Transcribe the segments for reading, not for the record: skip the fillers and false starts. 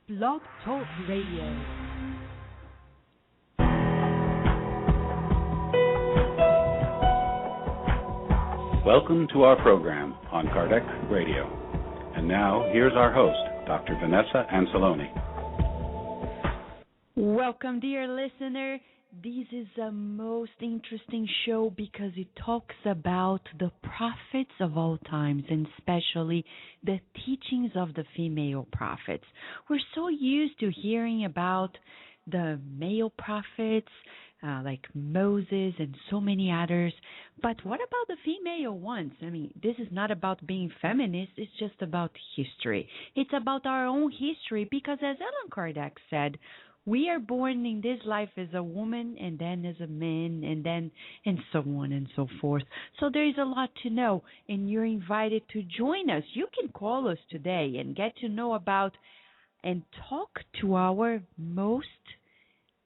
Blog Talk Radio. Welcome to our program on Kardec Radio. And now, here's our host, Dr. Vanessa Anceloni. Welcome, dear listener. This is the most interesting show because it talks about the prophets of all times, and especially the teachings of the female prophets. We're so used to hearing about the male prophets, like Moses and so many others. But what about the female ones? I mean, this is not about being feminist. It's just about history. It's about our own history because, as Allan Kardec said, we are born in this life as a woman and then as a man and so on and so forth. So there is a lot to know, and you're invited to join us. You can call us today and get to know about and talk to our most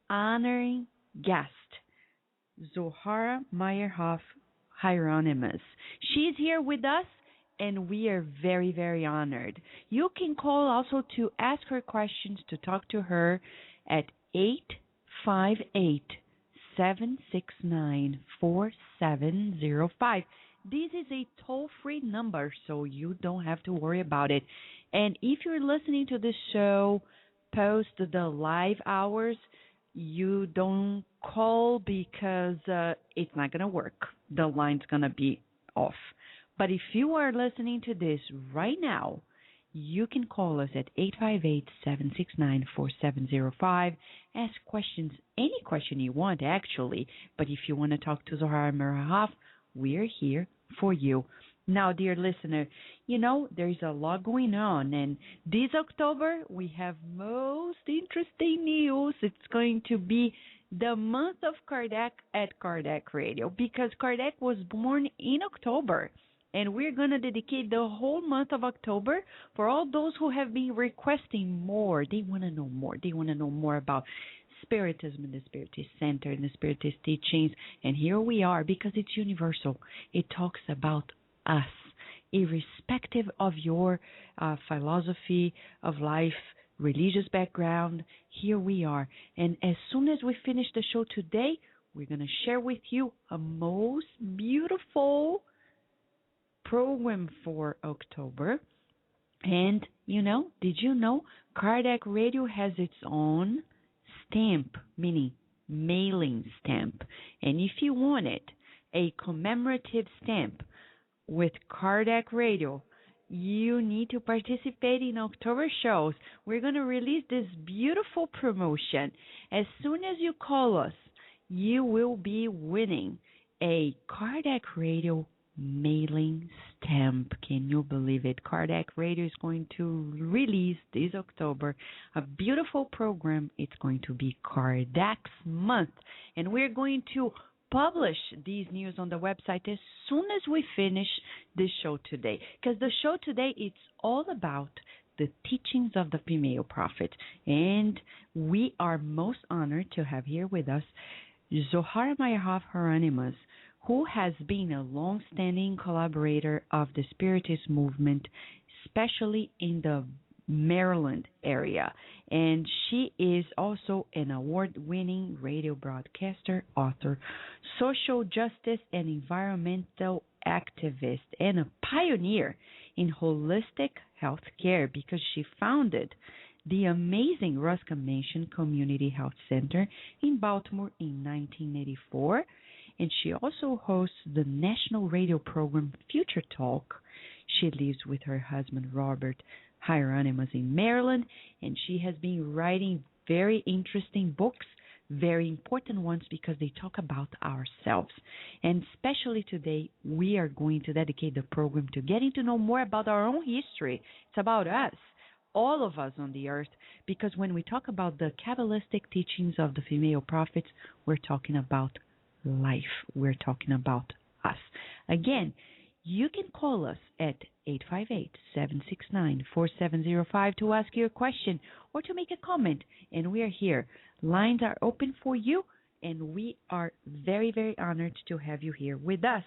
honoring guest, Zohara Meyerhoff Hieronymus. She's here with us, and we are very, very honored. You can call also to ask her questions, to talk to her at 858-769-4705. This is a toll-free number, so you don't have to worry about it. And if you're listening to this show post the live hours, you don't call because it's not going to work. The line's going to be off. But if you are listening to this right now, you can call us at 858-769-4705. Ask questions, any question you want, actually. But if you want to talk to Zohara Meyerhoff, we're here for you. Now, dear listener, you know, there's a lot going on. And this October, we have most interesting news. It's going to be the month of Kardec at Kardec Radio, because Kardec was born in October. And we're going to dedicate the whole month of October for all those who have been requesting more. They want to know more. They want to know more about Spiritism and the Spiritist Center and the Spiritist teachings. And here we are, because it's universal. It talks about us, irrespective of your philosophy of life, religious background. Here we are. And as soon as we finish the show today, we're going to share with you a most beautiful program for October. And, you know, did you know Kardec Radio has its own stamp, meaning mailing stamp. And if you wanted a commemorative stamp with Kardec Radio, you need to participate in October shows. We're going to release this beautiful promotion. As soon as you call us, you will be winning a Kardec Radio mailing stamp. Can you believe it? Kardec Radio is going to release this October a beautiful program. It's going to be Kardec's Month, and we're going to publish these news on the website as soon as we finish this show today, because the show today, it's all about the teachings of the female prophet, and we are most honored to have here with us Zohara Meyerhoff Hieronymus, who has been a long-standing collaborator of the Spiritist movement, especially in the Maryland area. And she is also an award-winning radio broadcaster, author, social justice and environmental activist, and a pioneer in holistic health care, because she founded the amazing Ruskin Mansion Community Health Center in Baltimore in 1984. And she also hosts the national radio program Future Talk. She lives with her husband, Robert Hieronymus, in Maryland, and she has been writing very interesting books, very important ones, because they talk about ourselves. And especially today, we are going to dedicate the program to getting to know more about our own history. It's about us, all of us on the earth, because when we talk about the Kabbalistic teachings of the female prophets, we're talking about life. We're talking about us. Again, you can call us at 858-769-4705 to ask your question or to make a comment, and we are here. Lines are open for you, and we are very, very honored to have you here with us.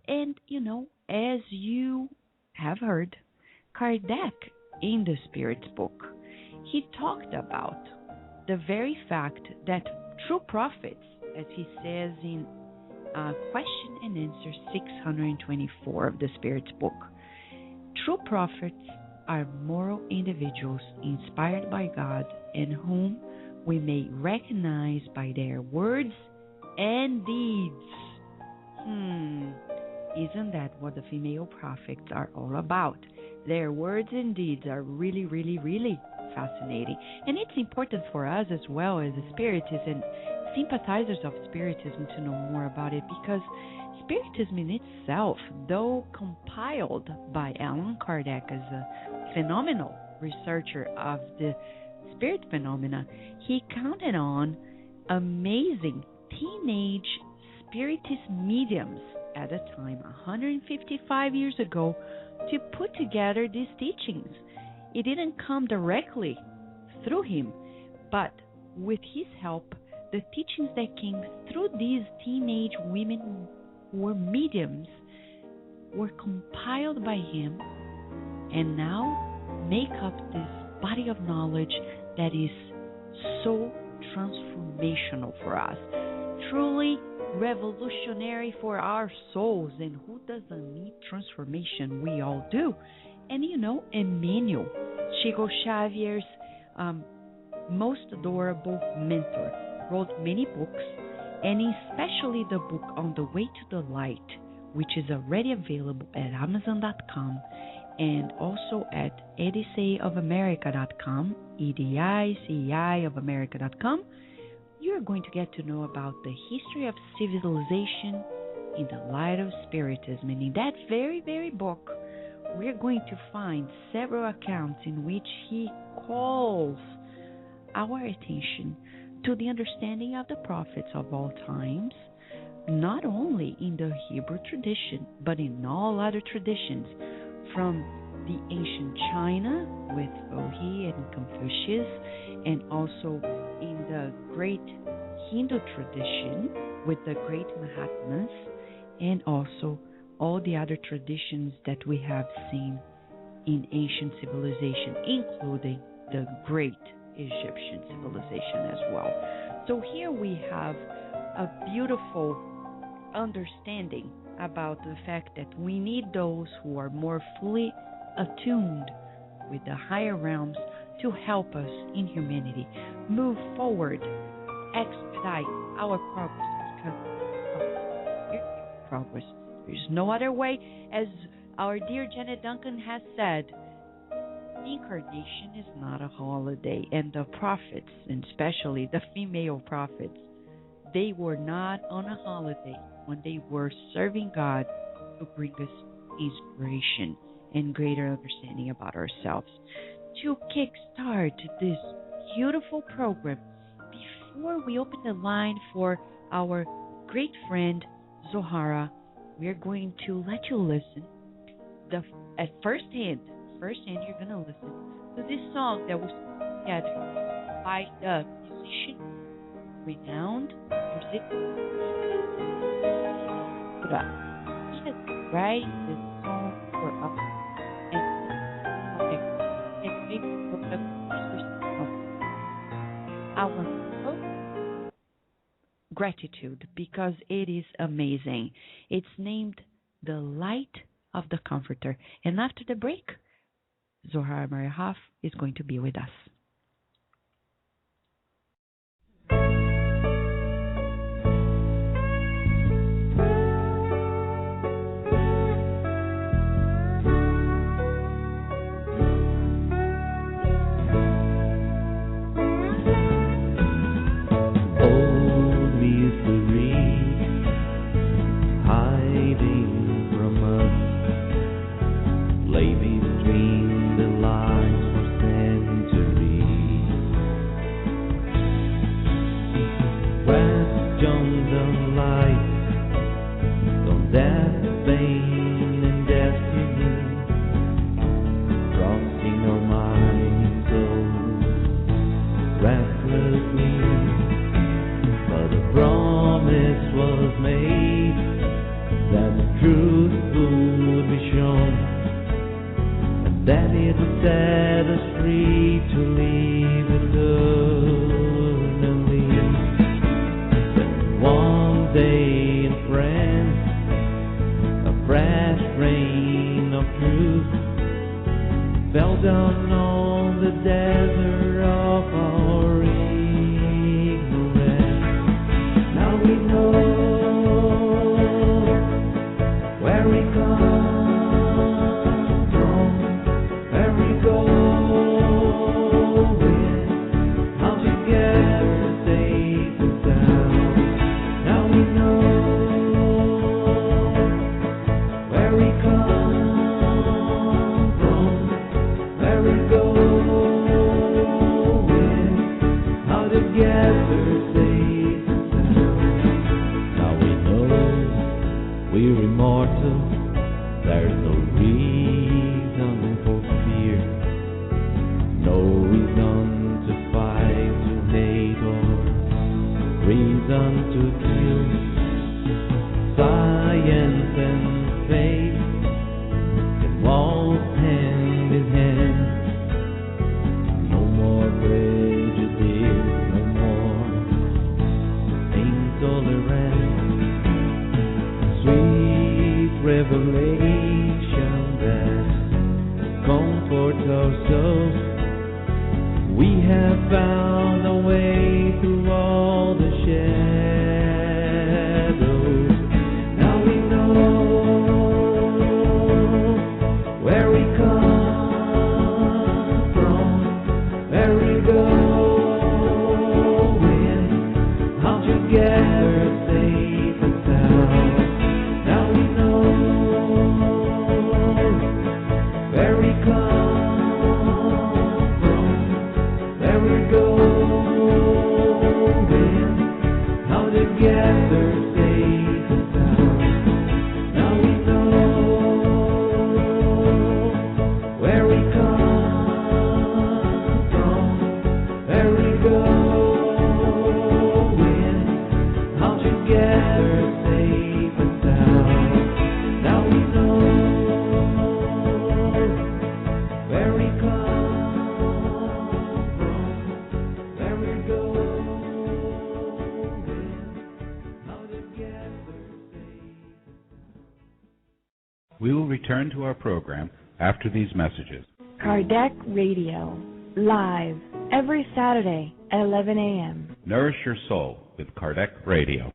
And, you know, as you have heard, Kardec, in the Spirit's book, he talked about the very fact that true prophets, as he says in Question and Answer 624 of the Spirit's book, true prophets are moral individuals inspired by God and whom we may recognize by their words and deeds. Isn't that what the female prophets are all about? Their words and deeds are really, really, really fascinating. And it's important for us as well as Spiritists and sympathizers of Spiritism to know more about it, because Spiritism in itself, though compiled by Allan Kardec as a phenomenal researcher of the spirit phenomena, he counted on amazing teenage Spiritist mediums at a time 155 years ago to put together these teachings. It didn't come directly through him, but with his help, the teachings that came through these teenage women who were mediums were compiled by him and now make up this body of knowledge that is so transformational for us, truly revolutionary for our souls. And who doesn't need transformation? We all do. And Emmanuel, Chico Xavier's most adorable mentor, wrote many books, and especially the book On the Way to the Light, which is already available at Amazon.com and also at EDICEofAmerica.com, EDICEI of America.com. You're going to get to know about the history of civilization in the light of Spiritism. And in that very, very book, we're going to find several accounts in which he calls our attention to the understanding of the prophets of all times, not only in the Hebrew tradition, but in all other traditions, from the ancient China with Ohi and Confucius, and also in the great Hindu tradition with the great Mahatmas, and also all the other traditions that we have seen in ancient civilization, including the great Egyptian civilization as well. So here we have a beautiful understanding about the fact that we need those who are more fully attuned with the higher realms to help us in humanity move forward, expedite our progress. There's no other way. As our dear Janet Duncan has said, incarnation is not a holiday, and the prophets, and especially the female prophets, they were not on a holiday when they were serving God to bring us inspiration and greater understanding about ourselves. To kickstart this beautiful program, before we open the line for our great friend Zohara, we're going to let you listen. At first hand, you're going to listen to this song that was put together by the musician, renowned musician. He has been writing this song for us, and maybe our gratitude, because it is amazing. It's named The Light of the Comforter. And after the break, Zohara Maria Hoff is going to be with us. Lay between the lines for centuries. fell down on the desert of our ignorance. Now we know where we come from, where we going, how to get safe and sound. Now we know where we come from, where we going, how to get safe and sound. Now we know we're immortal. There's no reason for fear, no reason to fight, to hate, or reason to kill. Science and faith can walk hand in hand. No more prejudice, no more intolerance. Sweet revelation that comforts our souls. We have found a way through all the shadows. Now we know where we come from, where we going, how together safe and sound. Now we know where we come from, where we're going, how together safe and sound. Now we know where we come from, where we're going, how together safe and sound. Now we know where we come from, where we're going, how together safe. We will return to our program after these messages. Kardec Radio, live every Saturday at 11 a.m. Nourish Your Soul with Kardec Radio.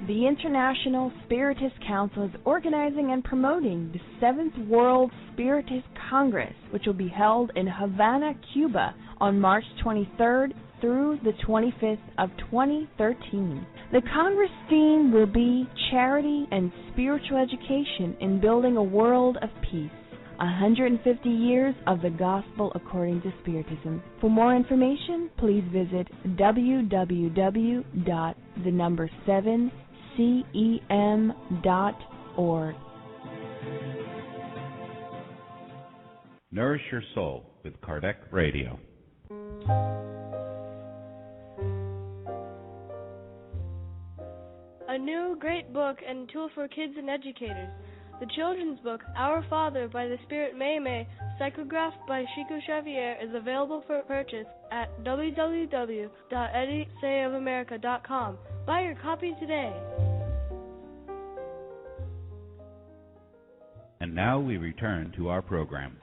The International Spiritist Council is organizing and promoting the 7th World Spiritist Congress, which will be held in Havana, Cuba on March 23rd through the 25th of 2013. The Congress theme will be Charity and Spiritual Education in Building a World of Peace. 150 years of the Gospel according to Spiritism. For more information, please visit www.7cem.org. Nourish Your Soul with Kardec Radio. A new great book and tool for kids and educators. The children's book, Our Father by the Spirit Meimei, psychographed by Chico Xavier, is available for purchase at www.edisayofamerica.com. Buy your copy today. And now we return to our program.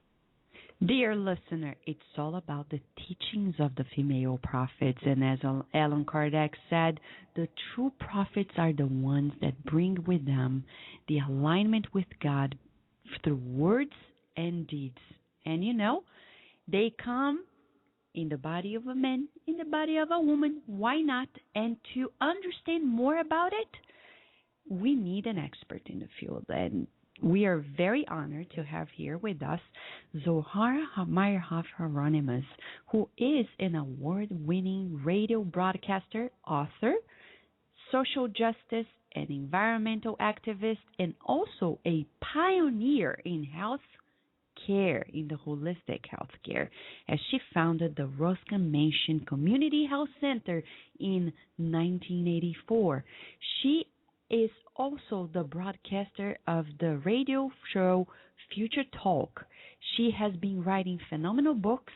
Dear listener, it's all about the teachings of the female prophets. And as Allan Kardec said, the true prophets are the ones that bring with them the alignment with God through words and deeds. And they come in the body of a man, in the body of a woman. Why not? And to understand more about it, we need an expert in the field. And we are very honored to have here with us Zohar Meyerhoff Hieronymus, who is an award-winning radio broadcaster, author, social justice and environmental activist, and also a pioneer in health care, in the holistic health care, as she founded the Ruskin Mansion Community Health Center in 1984. She is also the broadcaster of the radio show Future Talk. She has been writing phenomenal books,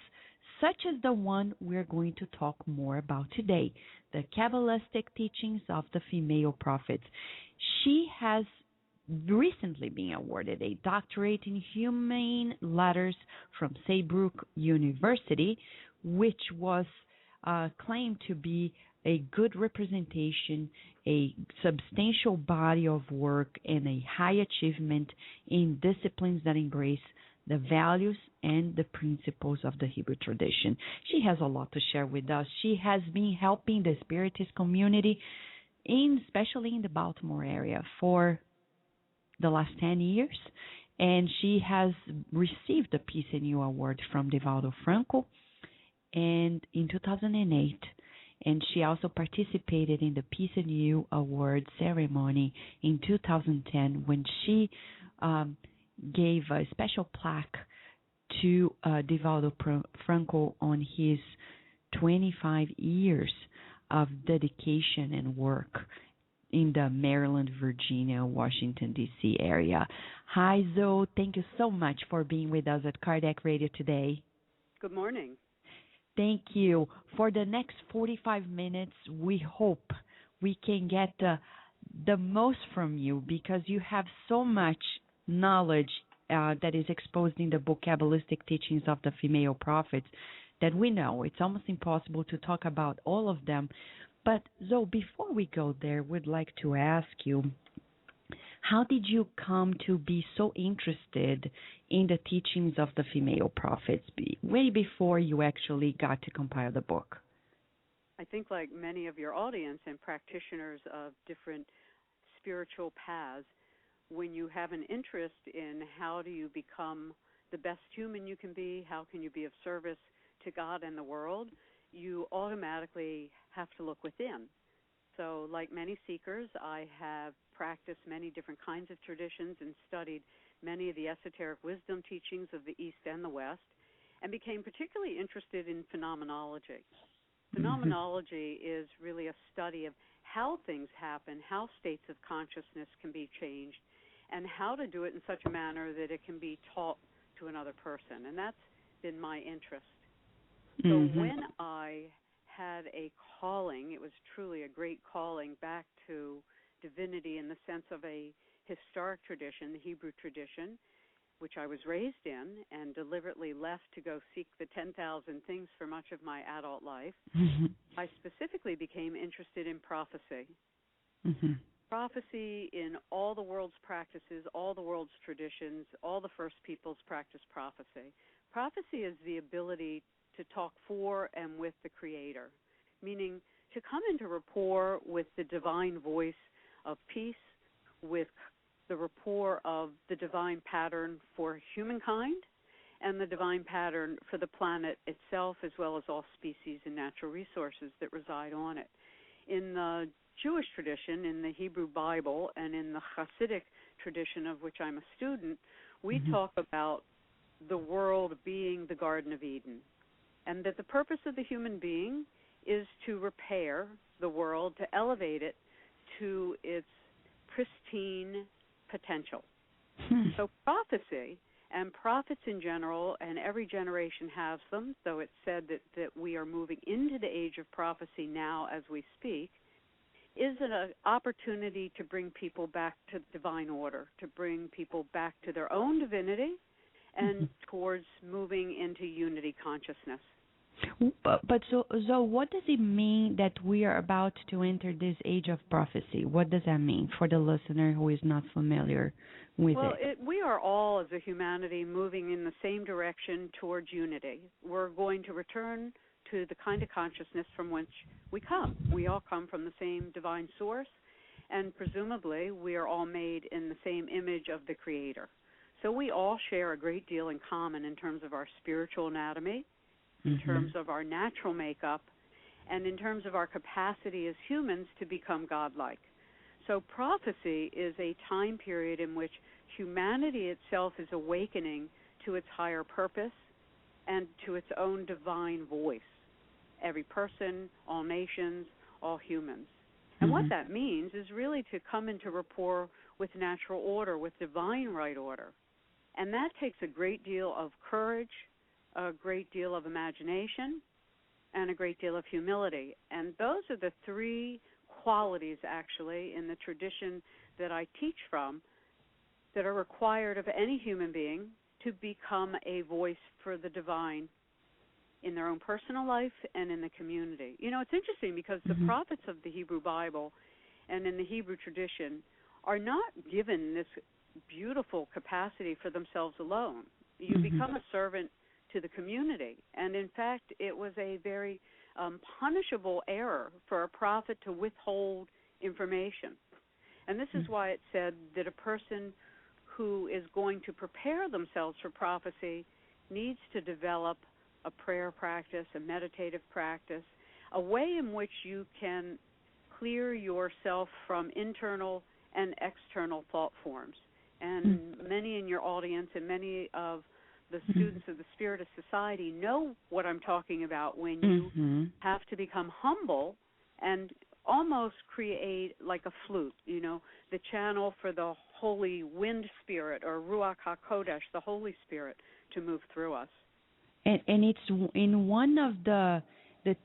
such as the one we're going to talk more about today, The Kabbalistic Teachings of the Female Prophets. She has recently been awarded a doctorate in humane letters from Saybrook University, which was claimed to be a good representation, a substantial body of work, and a high achievement in disciplines that embrace the values and the principles of the Hebrew tradition. She has a lot to share with us. She has been helping the Spiritist community, especially in the Baltimore area, for the last 10 years, and she has received the Peace and You Award from Divaldo Franco and in 2008, and she also participated in the Peace and You Award ceremony in 2010 when she gave a special plaque to Divaldo Franco on his 25 years of dedication and work in the Maryland, Virginia, Washington, D.C. area. Hi, Zoe. Thank you so much for being with us at Kardec Radio today. Good morning. Thank you. For the next 45 minutes, we hope we can get the most from you because you have so much knowledge that is exposed in the book Kabbalistic Teachings of the Female Prophets that we know it's almost impossible to talk about all of them. But Zoe, before we go there, we'd like to ask you, how did you come to be so interested in the teachings of the female prophets way before you actually got to compile the book? I think like many of your audience and practitioners of different spiritual paths, when you have an interest in how do you become the best human you can be, how can you be of service to God and the world, you automatically have to look within. So like many seekers, I have practiced many different kinds of traditions and studied many of the esoteric wisdom teachings of the East and the West, and became particularly interested in phenomenology. Phenomenology is really a study of how things happen, how states of consciousness can be changed, and how to do it in such a manner that it can be taught to another person. And that's been my interest. So when I had a calling, it was truly a great calling back to divinity in the sense of a historic tradition, the Hebrew tradition, which I was raised in and deliberately left to go seek the 10,000 things for much of my adult life. I specifically became interested in prophecy. Prophecy in all the world's practices, all the world's traditions, all the first peoples practice prophecy. Prophecy is the ability to talk for and with the Creator, meaning to come into rapport with the divine voice of peace, with the rapport of the divine pattern for humankind and the divine pattern for the planet itself, as well as all species and natural resources that reside on it. In the Jewish tradition, in the Hebrew Bible, and in the Hasidic tradition of which I'm a student, we talk about the world being the Garden of Eden, and that the purpose of the human being is to repair the world, to elevate it to its pristine potential. So prophecy, and prophets in general, and every generation has them, though it's said that we are moving into the age of prophecy now as we speak, is an opportunity to bring people back to divine order, to bring people back to their own divinity and towards moving into unity consciousness. But so what does it mean that we are about to enter this age of prophecy? What does that mean for the listener who is not familiar with it? We are all, as a humanity, moving in the same direction towards unity. We're going to return to the kind of consciousness from which we come. We all come from the same divine source, and presumably we are all made in the same image of the Creator. So we all share a great deal in common in terms of our spiritual anatomy, in terms of our natural makeup, and in terms of our capacity as humans to become godlike. So prophecy is a time period in which humanity itself is awakening to its higher purpose and to its own divine voice. Every person, all nations, all humans. And what that means is really to come into rapport with natural order, with divine right order. And that takes a great deal of courage, a great deal of imagination, and a great deal of humility. And those are the three qualities, actually, in the tradition that I teach from that are required of any human being to become a voice for the divine in their own personal life and in the community. You know, it's interesting because the prophets of the Hebrew Bible and in the Hebrew tradition are not given this beautiful capacity for themselves alone. You become a servant to the community. And in fact, it was a very punishable error for a prophet to withhold information. And this is why it said that a person who is going to prepare themselves for prophecy needs to develop a prayer practice, a meditative practice, a way in which you can clear yourself from internal and external thought forms. And many in your audience and many of the students of the Spiritist Society know what I'm talking about when you have to become humble and almost create like a flute, you know, the channel for the Holy Wind Spirit or Ruach HaKodesh, the Holy Spirit, to move through us. And it's in one of the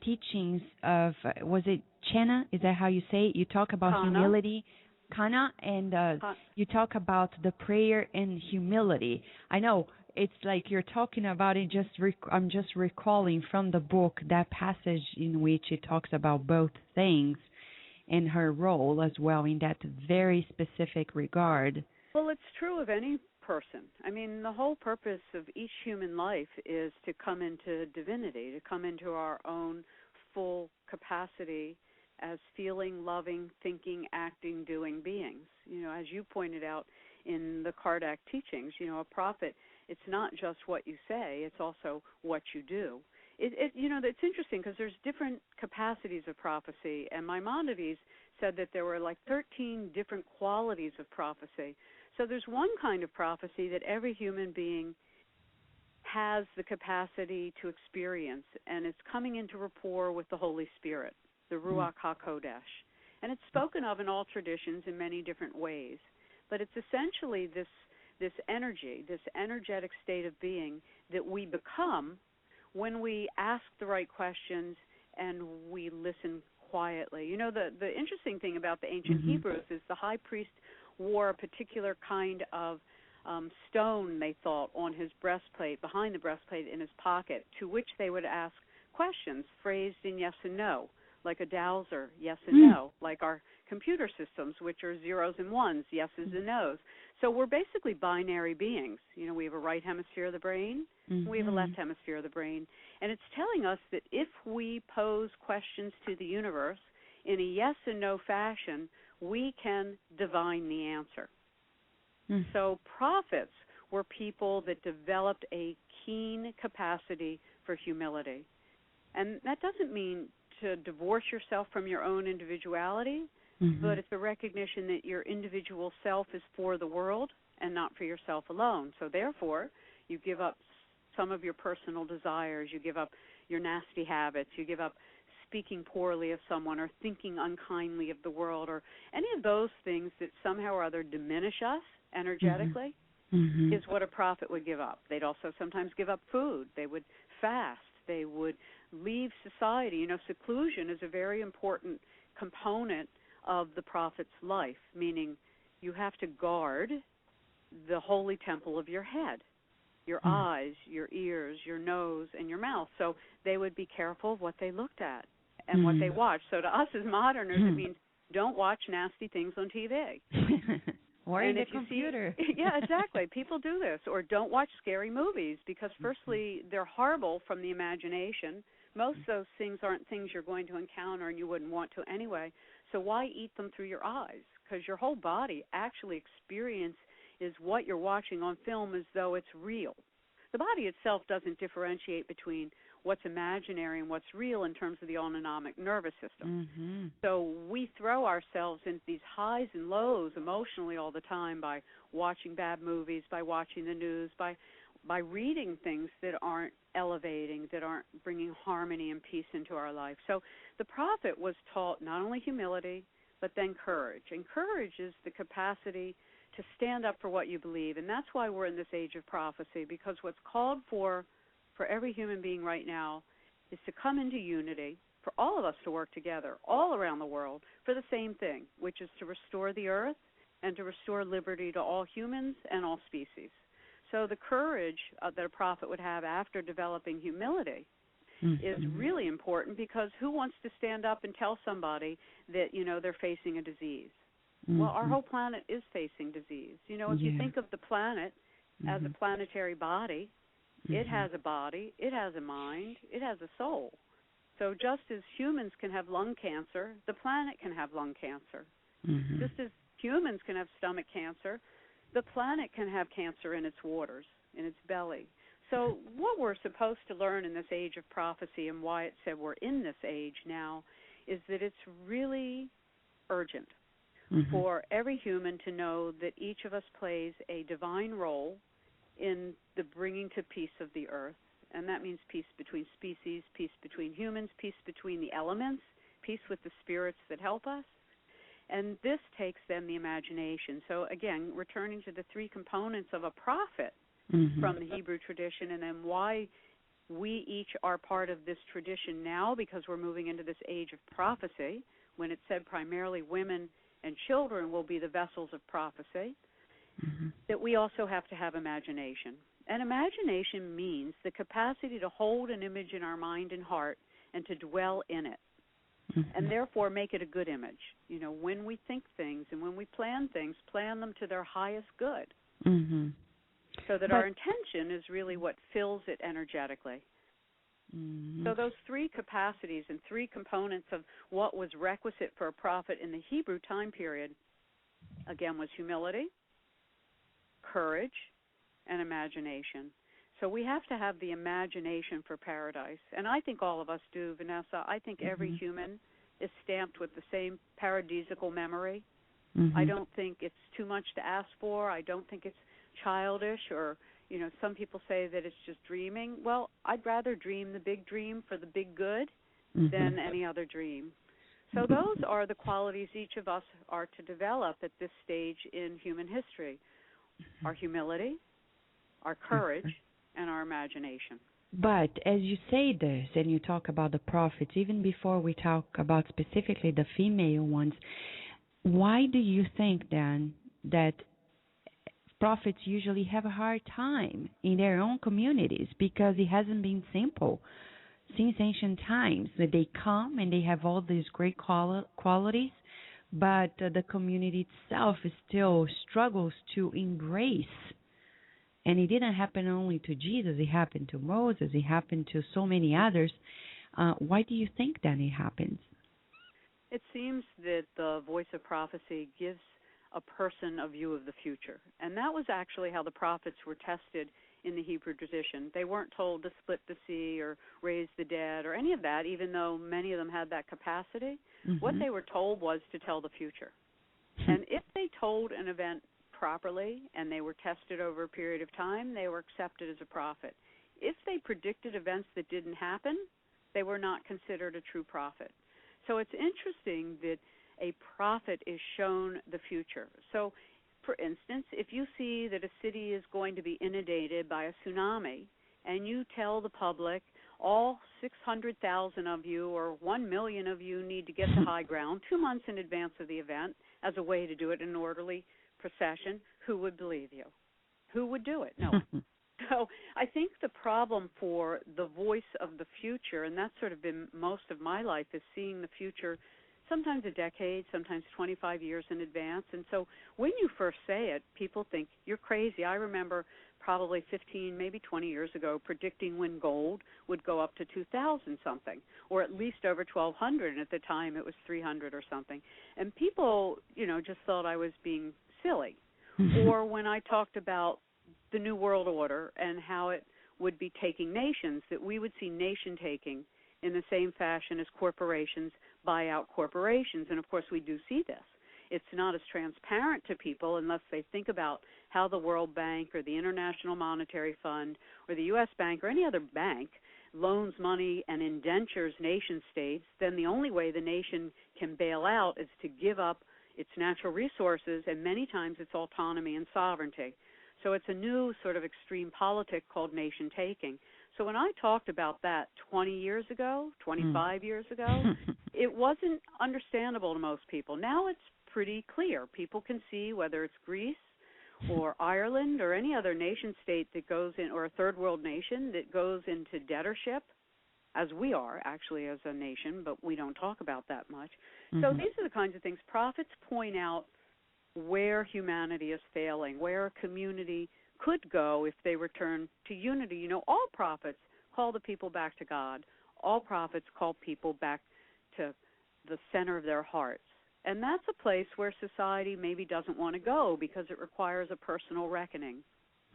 teachings of, was it Chena? Is that how you say it? You talk about Kana. humility, Kana, and you talk about the prayer and humility. I know it's like you're talking about it. I'm just recalling from the book that passage in which it talks about both things and her role as well in that very specific regard. Well, it's true of any person. I mean, the whole purpose of each human life is to come into divinity, to come into our own full capacity as feeling, loving, thinking, acting, doing beings. You know, as you pointed out in the Kardec teachings, you know, a prophet, it's not just what you say, it's also what you do. You know, it's interesting because there's different capacities of prophecy, and Maimonides said that there were like 13 different qualities of prophecy. So there's one kind of prophecy that every human being has the capacity to experience, and it's coming into rapport with the Holy Spirit, the Ruach HaKodesh. And it's spoken of in all traditions in many different ways. But it's essentially this energy, this energetic state of being that we become when we ask the right questions and we listen quietly. You know, the interesting thing about the ancient Hebrews is the high priest wore a particular kind of stone, they thought, on his breastplate, behind the breastplate in his pocket, to which they would ask questions phrased in yes and no, like a dowser, yes and no, like our computer systems, which are zeros and ones, yeses and nos. So we're basically binary beings. You know, we have a right hemisphere of the brain, we have a left hemisphere of the brain, and it's telling us that if we pose questions to the universe in a yes and no fashion, we can divine the answer. So prophets were people that developed a keen capacity for humility. And that doesn't mean to divorce yourself from your own individuality, but it's a recognition that your individual self is for the world and not for yourself alone. So therefore, you give up some of your personal desires, you give up your nasty habits, you give up speaking poorly of someone or thinking unkindly of the world or any of those things that somehow or other diminish us energetically is what a prophet would give up. They'd also sometimes give up food. They would fast. They would leave society. You know, seclusion is a very important component of the prophet's life, meaning you have to guard the holy temple of your head, your eyes, your ears, your nose, and your mouth. So they would be careful of what they looked at and what they watched. So to us as moderners, it means don't watch nasty things on TV. Or in the computer. Yeah, exactly. People do this. Or don't watch scary movies because, firstly, they're horrible from the imagination. Most of those things aren't things you're going to encounter and you wouldn't want to anyway. So why eat them through your eyes? Because your whole body actually experiences what you're watching on film as though it's real. The body itself doesn't differentiate between what's imaginary and what's real in terms of the autonomic nervous system. So we throw ourselves into these highs and lows emotionally all the time by watching bad movies, by watching the news, by reading things that aren't elevating, that aren't bringing harmony and peace into our life. So the prophet was taught not only humility, but then courage. And courage is the capacity to stand up for what you believe. And that's why we're in this age of prophecy, because what's called for every human being right now is to come into unity, for all of us to work together all around the world for the same thing, which is to restore the earth and to restore liberty to all humans and all species. So the courage that a prophet would have after developing humility is really important, because who wants to stand up and tell somebody that, they're facing a disease? Well, our whole planet is facing disease. If you think of the planet as a planetary body, it has a body, it has a mind, it has a soul. So just as humans can have lung cancer, the planet can have lung cancer. Just as humans can have stomach cancer, the planet can have cancer in its waters, in its belly. So what we're supposed to learn in this age of prophecy, and why it said we're in this age now, is that it's really urgent for every human to know that each of us plays a divine role in the bringing to peace of the earth. And that means peace between species, peace between humans, peace between the elements, peace with the spirits that help us. And this takes then the imagination. So again, returning to the three components of a prophet from the Hebrew tradition, and then why we each are part of this tradition now, because we're moving into this age of prophecy, when it said primarily women and children will be the vessels of prophecy, that we also have to have imagination. And imagination means the capacity to hold an image in our mind and heart and to dwell in it, and therefore make it a good image. When we think things and when we plan things, plan them to their highest good, so that our intention is really what fills it energetically. So those three capacities and three components of what was requisite for a prophet in the Hebrew time period, again, was humility, courage, and imagination. So we have to have the imagination for paradise. And I think all of us do, Vanessa. I think every human is stamped with the same paradisical memory. I don't think it's too much to ask for. I don't think it's childish, or, some people say that it's just dreaming. Well, I'd rather dream the big dream for the big good than any other dream. So those are the qualities each of us are to develop at this stage in human history: our humility, our courage, and our imagination. But as you say this, and you talk about the prophets, even before we talk about specifically the female ones, why do you think then that prophets usually have a hard time in their own communities? Because it hasn't been simple since ancient times, that they come and they have all these great qualities, but the community itself still struggles to embrace. And it didn't happen only to Jesus, it happened to Moses, it happened to so many others. Why do you think that it happens? It seems that the voice of prophecy gives a person a view of the future. And that was actually how the prophets were tested in the Hebrew tradition. They weren't told to split the sea or raise the dead or any of that, even though many of them had that capacity. What they were told was to tell the future. And if they told an event properly and they were tested over a period of time, they were accepted as a prophet. If they predicted events that didn't happen, they were not considered a true prophet. So it's interesting that a prophet is shown the future. So, for instance, if you see that a city is going to be inundated by a tsunami, and you tell the public, all 600,000 of you or 1 million of you need to get to high ground 2 months in advance of the event as a way to do it in an orderly procession, who would believe you? Who would do it? No one. So I think the problem for the voice of the future, and that's sort of been most of my life, is seeing the future sometimes a decade, sometimes 25 years in advance. And so when you first say it, people think you're crazy. I remember probably 15, maybe 20 years ago, predicting when gold would go up to 2,000 something, or at least over 1,200, and at the time it was 300 or something. And people, just thought I was being silly. Or when I talked about the New World Order and how it would be taking nations, that we would see nation-taking in the same fashion as corporations buy out corporations. And, of course, we do see this. It's not as transparent to people unless they think about how the World Bank or the International Monetary Fund or the U.S. Bank or any other bank loans money and indentures nation-states. Then the only way the nation can bail out is to give up its natural resources and many times its autonomy and sovereignty. So it's a new sort of extreme politic called nation-taking. So when I talked about that 20 years ago, 25 years ago, it wasn't understandable to most people. Now it's pretty clear. People can see whether it's Greece or Ireland or any other nation state that goes in, or a third world nation that goes into debtorship, as we are actually as a nation, but we don't talk about that much. So these are the kinds of things. Prophets point out where humanity is failing, where a community could go if they return to unity. You know, all prophets call the people back to God. All prophets call people back to the center of their hearts. And that's a place where society maybe doesn't want to go because it requires a personal reckoning.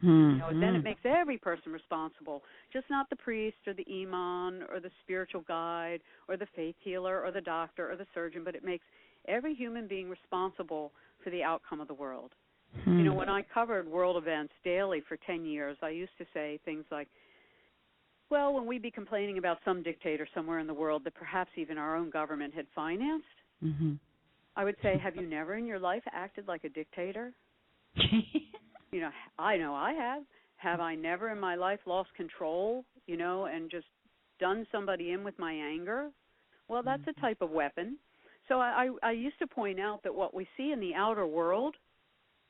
You know, then it makes every person responsible, just not the priest or the imam or the spiritual guide or the faith healer or the doctor or the surgeon, but it makes every human being responsible for the outcome of the world. You know, when I covered world events daily for 10 years, I used to say things like, well, when we'd be complaining about some dictator somewhere in the world that perhaps even our own government had financed, I would say, have you never in your life acted like a dictator? You know I have. Have I never in my life lost control, you know, and just done somebody in with my anger? Well, that's a type of weapon. So I used to point out that what we see in the outer world,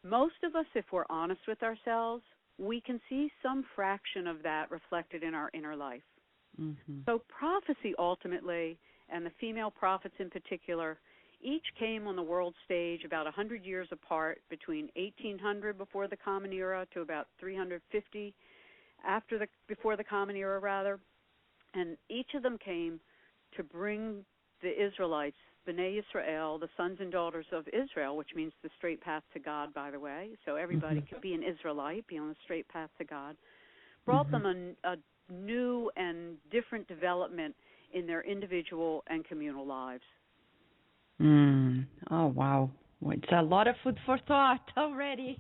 most of us, if we're honest with ourselves, we can see some fraction of that reflected in our inner life. So prophecy ultimately, and the female prophets in particular, each came on the world stage about 100 years apart, between 1800 before the Common Era to about 350 before the Common Era, rather. And each of them came to bring the Israelites, B'nai Yisrael, the sons and daughters of Israel, which means the straight path to God, by the way. So everybody could be an Israelite, be on the straight path to God. Brought them a new and different development in their individual and communal lives. Oh, wow. Well, it's a lot of food for thought already.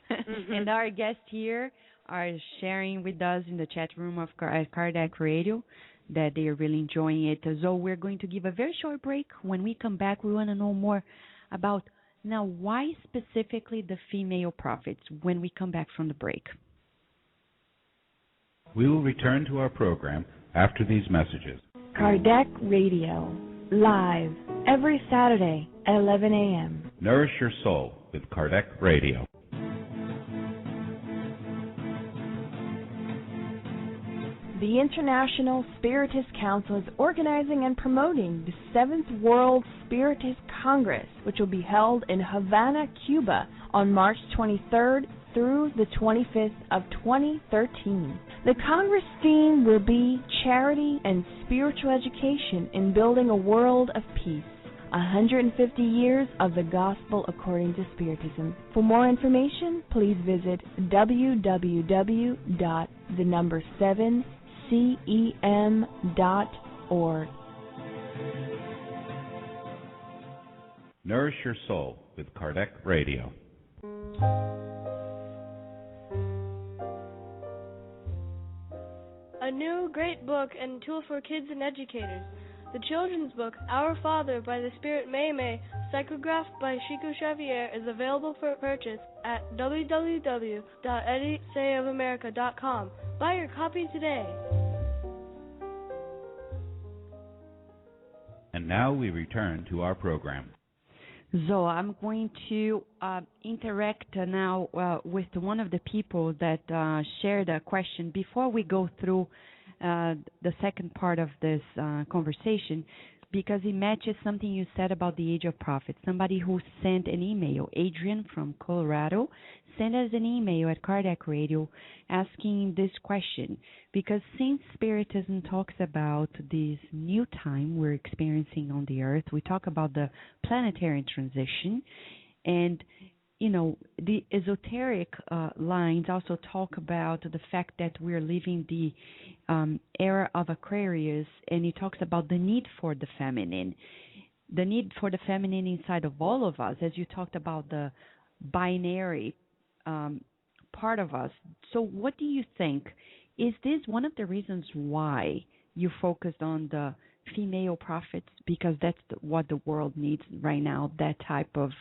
And our guests here are sharing with us in the chat room of Kardec Radio that they are really enjoying it. So we're going to give a very short break. When we come back, we want to know more about now why specifically the female prophets when we come back from the break. We will return to our program after these messages. Kardec Radio, live every Saturday at 11 a.m. Nourish your soul with Kardec Radio. The International Spiritist Council is organizing and promoting the 7th World Spiritist Congress, which will be held in Havana, Cuba on March 23rd through the 25th of 2013. The Congress theme will be Charity and Spiritual Education in Building a World of Peace. 150 years of the Gospel according to Spiritism. For more information, please visit www.7cem.org. Nourish your soul with Kardec Radio. A new great book and tool for kids and educators. The children's book, Our Father by the Spirit May, psychographed by Chico Xavier, is available for purchase at www.edisayofamerica.com. Buy your copy today. And now we return to our program. So I'm going to interact now with one of the people that shared a question before we go through the second part of this conversation, because it matches something you said about the age of prophets. Somebody who sent an email, Adrian from Colorado, sent us an email at Kardec Radio asking this question, because since Spiritism talks about this new time we're experiencing on the earth, we talk about the planetary transition, and you know, the esoteric lines also talk about the fact that we're living the era of Aquarius, and it talks about the need for the feminine inside of all of us, as you talked about the binary part of us. So what do you think? Is this one of the reasons why you focused on the female prophets? Because that's what the world needs right now, that type of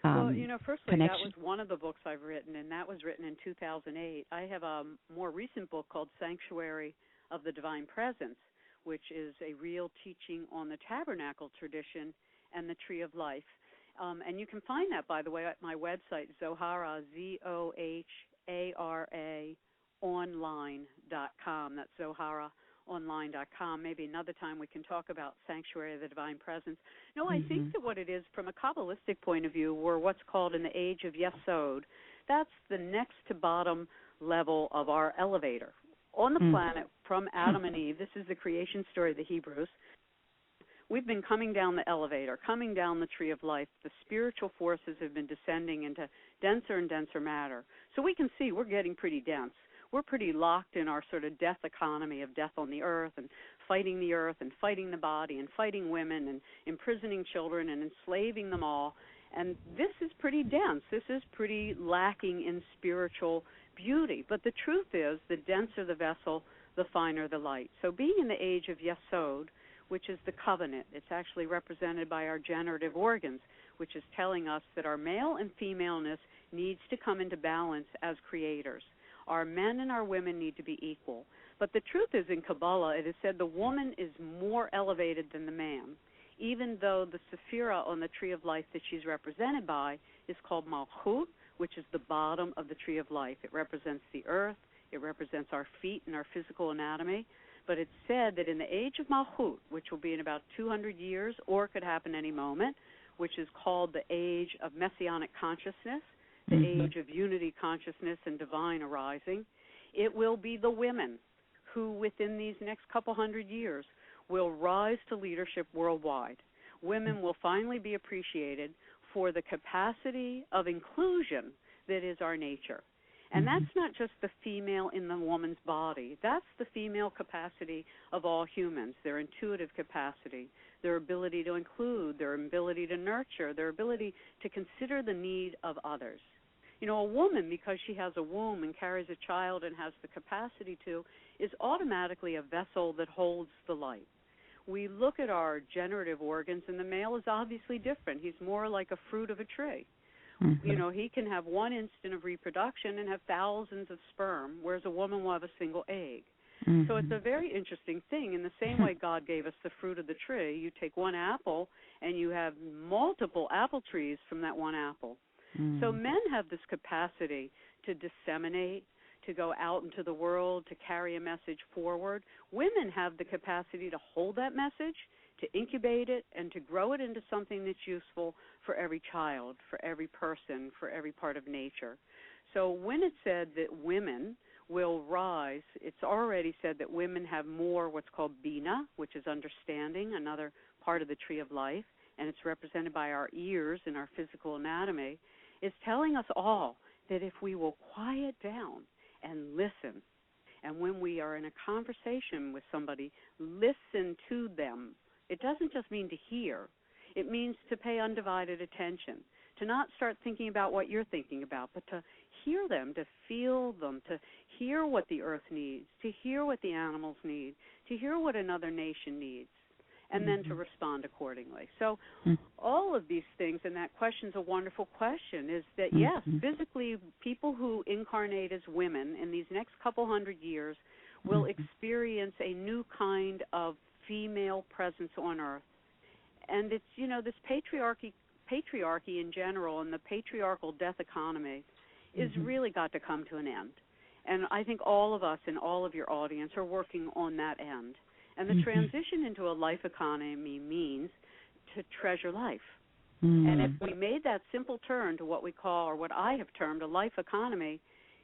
well, you know, firstly, connection. That was one of the books I've written, and that was written in 2008. I have a more recent book called Sanctuary of the Divine Presence, which is a real teaching on the tabernacle tradition and the Tree of Life. And you can find that, by the way, at my website, Zohara, Zohara online.com. That's ZoharaOnline.com. Maybe another time we can talk about Sanctuary of the Divine Presence. No, I think that what it is from a Kabbalistic point of view, we're what's called in the age of Yesod. That's the next to bottom level of our elevator. On the planet, from Adam and Eve, this is the creation story of the Hebrews, we've been coming down the elevator, coming down the tree of life. The spiritual forces have been descending into denser and denser matter. So we can see we're getting pretty dense. We're pretty locked in our sort of death economy of death on the earth and fighting the body and fighting women and imprisoning children and enslaving them all. And this is pretty dense. This is pretty lacking in spiritual beauty. But the truth is, the denser the vessel, the finer the light. So being in the age of Yesod, which is the covenant, it's actually represented by our generative organs, which is telling us that our male and femaleness needs to come into balance as creators. Our men and our women need to be equal. But the truth is, in Kabbalah, it is said the woman is more elevated than the man, even though the Sephira on the tree of life that she's represented by is called Malchut, which is the bottom of the tree of life. It represents the earth. It represents our feet and our physical anatomy. But it's said that in the age of Malchut, which will be in about 200 years, or it could happen any moment, which is called the age of Messianic consciousness, the age of unity consciousness and divine arising, it will be the women who, within these next couple hundred years, will rise to leadership worldwide. Women will finally be appreciated for the capacity of inclusion that is our nature. And that's not just the female in the woman's body. That's the female capacity of all humans, their intuitive capacity, their ability to include, their ability to nurture, their ability to consider the need of others. You know, a woman, because she has a womb and carries a child and has the capacity to, is automatically a vessel that holds the light. We look at our generative organs, and the male is obviously different. He's more like a fruit of a tree. You know, he can have one instant of reproduction and have thousands of sperm, whereas a woman will have a single egg. So it's a very interesting thing. In the same way God gave us the fruit of the tree, you take one apple and you have multiple apple trees from that one apple. So men have this capacity to disseminate, to go out into the world, to carry a message forward. Women have the capacity to hold that message, to incubate it, and to grow it into something that's useful for every child, for every person, for every part of nature. So when it's said that women will rise, it's already said that women have more what's called Bina, which is understanding, another part of the tree of life, and it's represented by our ears and our physical anatomy, is telling us all that if we will quiet down and listen, and when we are in a conversation with somebody, listen to them. It doesn't just mean to hear. It means to pay undivided attention, to not start thinking about what you're thinking about, but to hear them, to feel them, to hear what the earth needs, to hear what the animals need, to hear what another nation needs, and then to respond accordingly. So all of these things, and that question's a wonderful question, is that, yes, physically, people who incarnate as women in these next couple hundred years will experience a new kind of female presence on earth. And it's, you know, this patriarchy in general and the patriarchal death economy is really got to come to an end. And I think all of us and all of your audience are working on that end. And the transition into a life economy means to treasure life. And if we made that simple turn to what we call, or what I have termed, a life economy,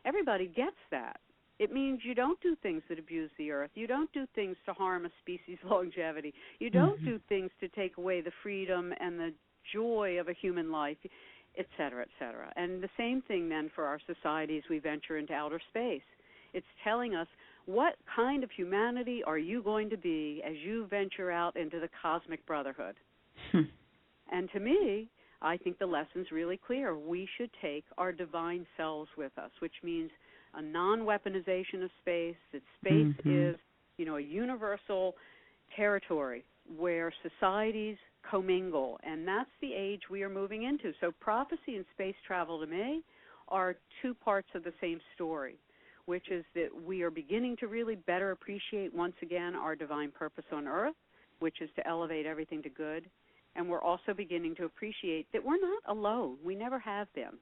everybody gets that. It means you don't do things that abuse the earth. You don't do things to harm a species' longevity. You don't do things to take away the freedom and the joy of a human life, et cetera, et cetera. And the same thing then for our society as we venture into outer space. It's telling us, what kind of humanity are you going to be as you venture out into the cosmic brotherhood? And to me, I think the lesson's really clear. We should take our divine selves with us, which means a non-weaponization of space, that space is, you know, a universal territory where societies commingle, and that's the age we are moving into. So prophecy and space travel, to me, are two parts of the same story, which is that we are beginning to really better appreciate once again our divine purpose on earth, which is to elevate everything to good. and we're also beginning to appreciate that we're not alone. We never have been.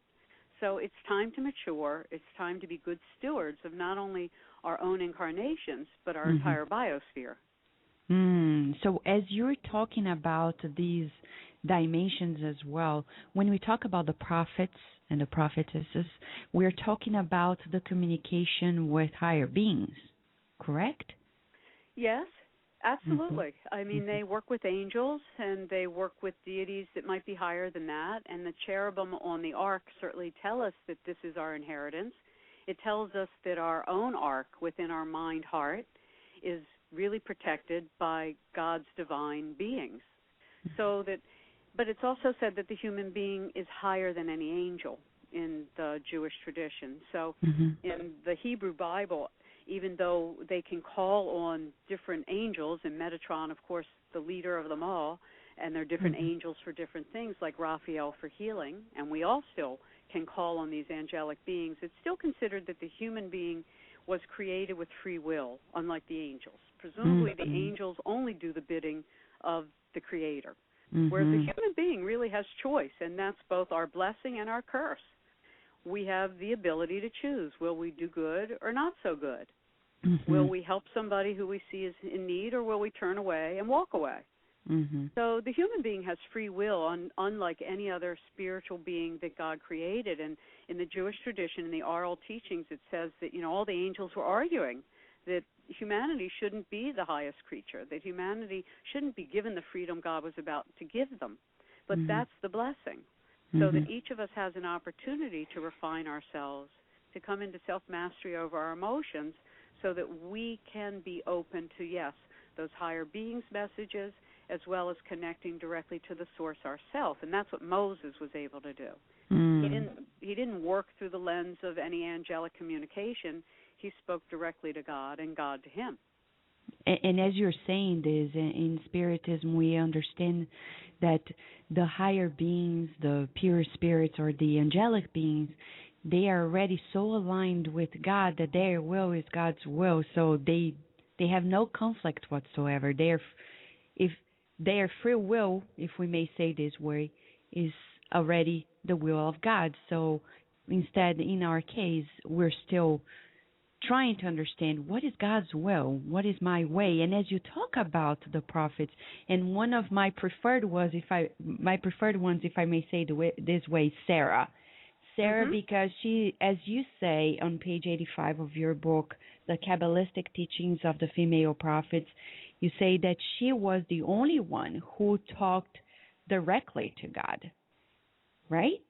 So it's time to mature. It's time to be good stewards of not only our own incarnations, but our entire biosphere. So as you're talking about these dimensions as well, when we talk about the prophets and the prophetesses, we're talking about the communication with higher beings, correct? Yes, absolutely. I mean, they work with angels and they work with deities that might be higher than that, and the cherubim on the ark certainly tell us that this is our inheritance. It tells us that our own ark within our mind heart is really protected by God's divine beings. So that, but it's also said that the human being is higher than any angel in the Jewish tradition. So in the Hebrew Bible, even though they can call on different angels, and Metatron, of course, the leader of them all, and they're different angels for different things, like Raphael for healing, and we all still can call on these angelic beings, it's still considered that the human being was created with free will, unlike the angels. Presumably the angels only do the bidding of the Creator, whereas the human being really has choice, and that's both our blessing and our curse. We have the ability to choose. Will we do good or not so good? Will we help somebody who we see is in need, or will we turn away and walk away? So the human being has free will, unlike any other spiritual being that God created. And in the Jewish tradition, in the oral teachings, it says that, all the angels were arguing that humanity shouldn't be the highest creature, that humanity shouldn't be given the freedom God was about to give them. But that's the blessing, so that each of us has an opportunity to refine ourselves, to come into self-mastery over our emotions, so that we can be open to, yes, those higher beings' messages, as well as connecting directly to the source ourselves. And that's what Moses was able to do. He didn't work through the lens of any angelic communication. He spoke directly to God and God to him. And as you're saying this, in Spiritism, we understand that the higher beings, the pure spirits or the angelic beings, they are already so aligned with God that their will is God's will. So they have no conflict whatsoever. If their free will, if we may say this way, is already the will of God. So instead, in our case, we're still trying to understand what is God's will, what is my way. And as you talk about the prophets, and one of my preferred ones, if I may say this way, Sarah, because she, as you say on page 85 of your book, The Kabbalistic Teachings of the Female Prophets, you say that she was the only one who talked directly to God, right?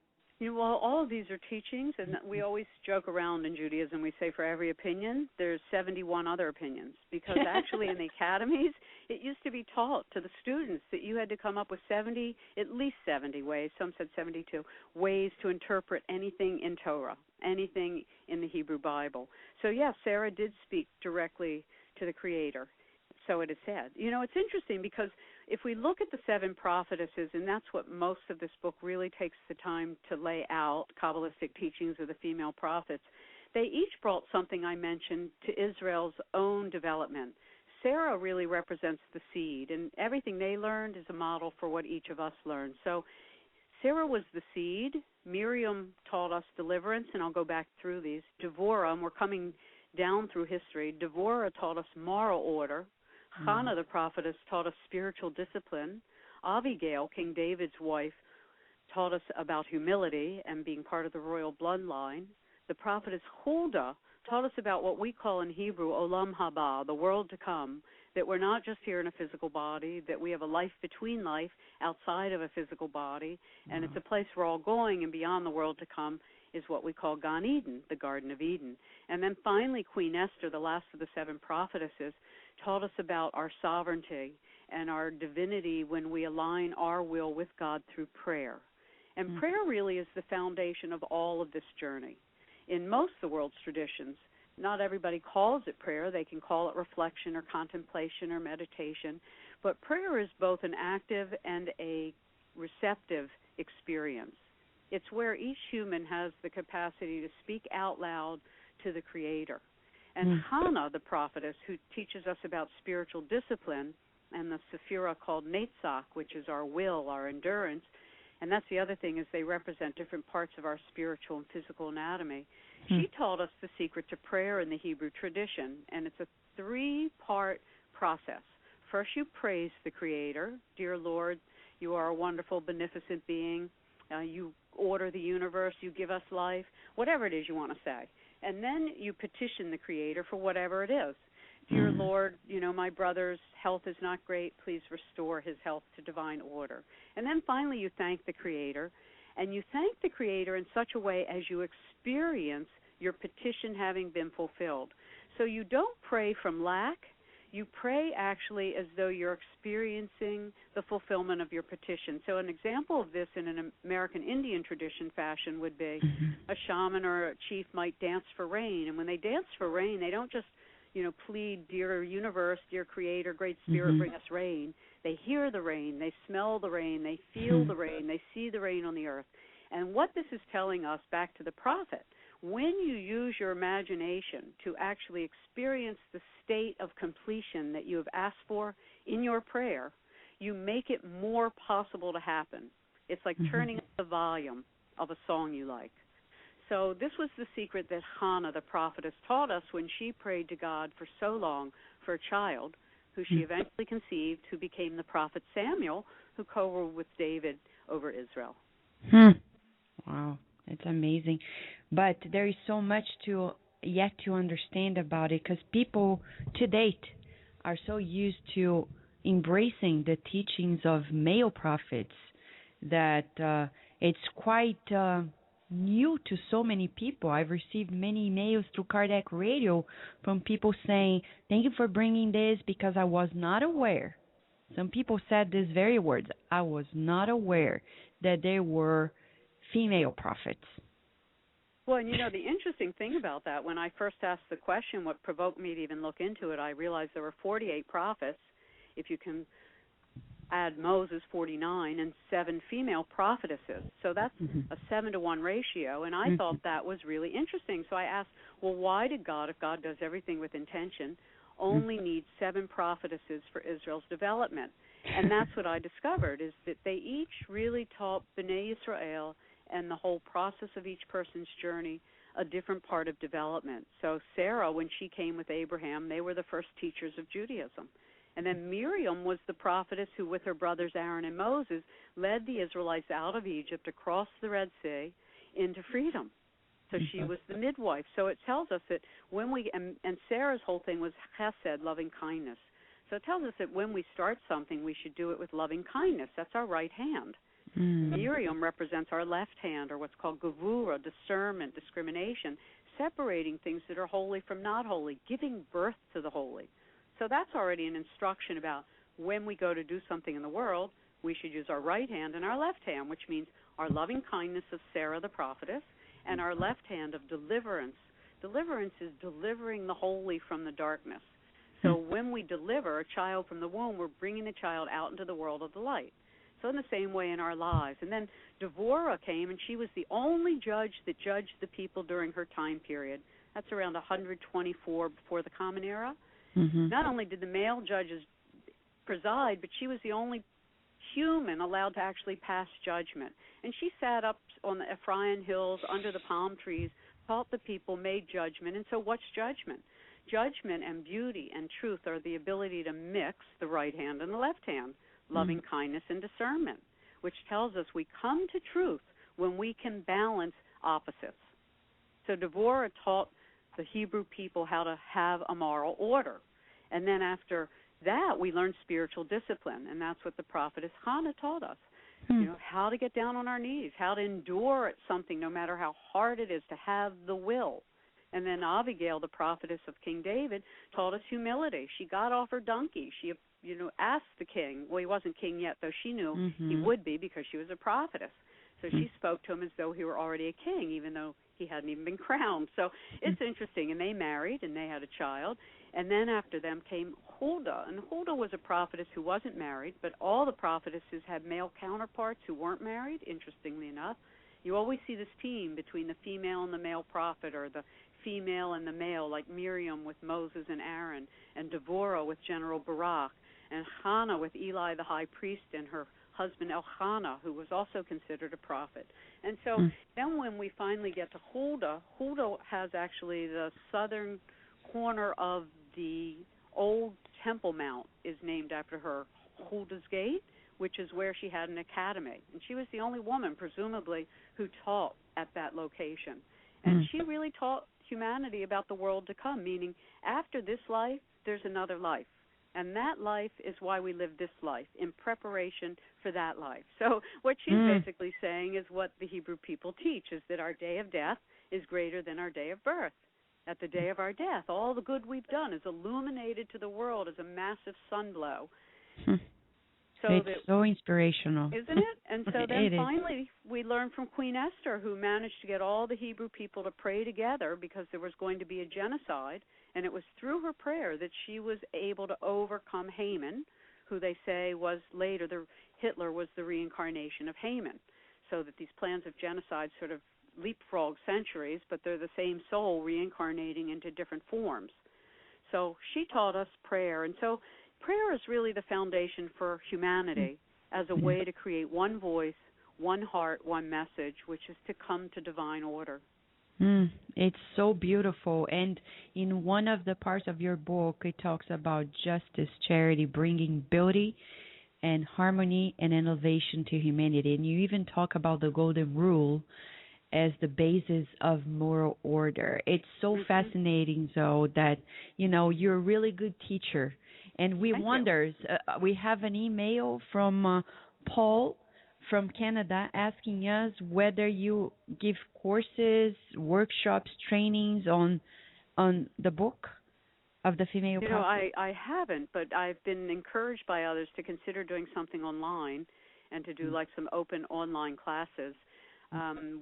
Well, all of these are teachings, and we always joke around in Judaism. We say for every opinion, there's 71 other opinions, because actually in the academies, it used to be taught to the students that you had to come up with at least 70 ways, some said 72, ways to interpret anything in Torah, anything in the Hebrew Bible. So, yes, Sarah did speak directly to the Creator. So it is said. It's interesting because if we look at the 7 prophetesses, and that's what most of this book really takes the time to lay out, Kabbalistic teachings of the female prophets, they each brought something I mentioned to Israel's own development. Sarah really represents the seed, and everything they learned is a model for what each of us learned. So Sarah was the seed. Miriam taught us deliverance, and I'll go back through these. Devorah, and we're coming down through history, Devorah taught us moral order. Hannah, the prophetess, taught us spiritual discipline. Abigail, King David's wife, taught us about humility and being part of the royal bloodline. The prophetess Huldah taught us about what we call in Hebrew Olam Haba, the world to come, that we're not just here in a physical body, that we have a life between life outside of a physical body, and it's a place we're all going, and beyond the world to come is what we call Gan Eden, the Garden of Eden. And then finally, Queen Esther, the last of the 7 prophetesses, taught us about our sovereignty and our divinity when we align our will with God through prayer. And prayer really is the foundation of all of this journey. In most of the world's traditions, not everybody calls it prayer. They can call it reflection or contemplation or meditation. But prayer is both an active and a receptive experience. It's where each human has the capacity to speak out loud to the Creator. And Hannah, the prophetess, who teaches us about spiritual discipline, and the Sephirah called Netzach, which is our will, our endurance. And that's the other thing, is they represent different parts of our spiritual and physical anatomy. She taught us the secret to prayer in the Hebrew tradition, and it's a 3-part process. First, you praise the Creator. Dear Lord, you are a wonderful, beneficent being. You order the universe. You give us life, whatever it is you want to say. And then you petition the Creator for whatever it is. Dear Lord, my brother's health is not great. Please restore his health to divine order. And then finally you thank the Creator. And you thank the Creator in such a way as you experience your petition having been fulfilled. So you don't pray from lack. You pray actually as though you're experiencing the fulfillment of your petition. So an example of this in an American Indian tradition fashion would be a shaman or a chief might dance for rain. And when they dance for rain, they don't just plead, dear universe, dear Creator, great spirit, bring us rain. They hear the rain, they smell the rain, they feel the rain, they see the rain on the earth. And what this is telling us, back to the prophet, when you use your imagination to actually experience the state of completion that you have asked for in your prayer, you make it more possible to happen. It's like turning up the volume of a song you like. So this was the secret that Hannah, the prophetess, taught us when she prayed to God for so long for a child, who she eventually conceived, who became the prophet Samuel, who co-ruled with David over Israel. Wow, that's amazing. But there is so much yet to understand about it, because people to date are so used to embracing the teachings of male prophets that it's quite new to so many people. I've received many emails through Kardec Radio from people saying, thank you for bringing this, because I was not aware. Some people said these very words, I was not aware that there were female prophets. Well, and the interesting thing about that, when I first asked the question, what provoked me to even look into it, I realized there were 48 prophets, if you can add Moses, 49, and 7 female prophetesses. So that's a 7-to-1 ratio, and I thought that was really interesting. So I asked, well, why did God, if God does everything with intention, only need 7 prophetesses for Israel's development? And that's what I discovered, is that they each really taught B'nai Israel and the whole process of each person's journey a different part of development. So Sarah, when she came with Abraham, they were the first teachers of Judaism. And then Miriam was the prophetess who, with her brothers Aaron and Moses, led the Israelites out of Egypt, across the Red Sea, into freedom. So she was the midwife. So it tells us that when we, and Sarah's whole thing was chesed, loving kindness. So it tells us that when we start something, we should do it with loving kindness. That's our right hand. Miriam represents our left hand, or what's called gevura, discernment, discrimination, separating things that are holy from not holy, giving birth to the holy. So that's already an instruction about when we go to do something in the world, we should use our right hand and our left hand, which means our loving kindness of Sarah the prophetess, and our left hand of deliverance. Deliverance is delivering the holy from the darkness. So when we deliver a child from the womb, we're bringing the child out into the world of the light. So in the same way in our lives. And then Devorah came, and she was the only judge that judged the people during her time period. That's around 124 before the Common Era. Not only did the male judges preside, but she was the only human allowed to actually pass judgment. And she sat up on the Ephraim hills under the palm trees, taught the people, made judgment. And so what's judgment? Judgment and beauty and truth are the ability to mix the right hand and the left hand, loving kindness and discernment, which tells us we come to truth when we can balance opposites. So Devorah taught the Hebrew people how to have a moral order. And then after that, we learned spiritual discipline, and that's what the prophetess Hannah taught us. How to get down on our knees, how to endure at something no matter how hard it is, to have the will. And then Abigail, the prophetess of King David, taught us humility. She got off her donkey. She, asked the king. Well, he wasn't king yet, though she knew he would be because she was a prophetess. So she spoke to him as though he were already a king, even though he hadn't even been crowned. So it's interesting. And they married, and they had a child. And then after them came Huldah. And Huldah was a prophetess who wasn't married, but all the prophetesses had male counterparts who weren't married, interestingly enough. You always see this team between the female and the male prophet, or the female and the male, like Miriam with Moses and Aaron, and Devorah with General Barak. and Hannah with Eli the high priest and her husband Elkanah, who was also considered a prophet. And so then when we finally get to Huldah, Huldah has actually the southern corner of the old Temple Mount is named after her, Huldah's Gate, which is where she had an academy. And she was the only woman, presumably, who taught at that location. And she really taught humanity about the world to come, meaning after this life, there's another life. And that life is why we live this life, in preparation for that life. So what she's basically saying is what the Hebrew people teach, is that our day of death is greater than our day of birth. At the day of our death, all the good we've done is illuminated to the world as a massive sunblow. So it's so inspirational. Isn't it? And so then finally we learn from Queen Esther, who managed to get all the Hebrew people to pray together because there was going to be a genocide. And it was through her prayer that she was able to overcome Haman, who they say was later, Hitler was the reincarnation of Haman. So that these plans of genocide sort of leapfrog centuries, but they're the same soul reincarnating into different forms. So she taught us prayer. And so prayer is really the foundation for humanity as a way to create one voice, one heart, one message, which is to come to divine order. It's so beautiful. And in one of the parts of your book, it talks about justice, charity, bringing beauty and harmony and innovation to humanity. And you even talk about the golden rule as the basis of moral order. It's so fascinating, Zoe, that, you're a really good teacher. And we we have an email from Paul from Canada asking us whether you give courses, workshops, trainings on the book of the female prophet. I haven't, but I've been encouraged by others to consider doing something online and to do like some open online classes,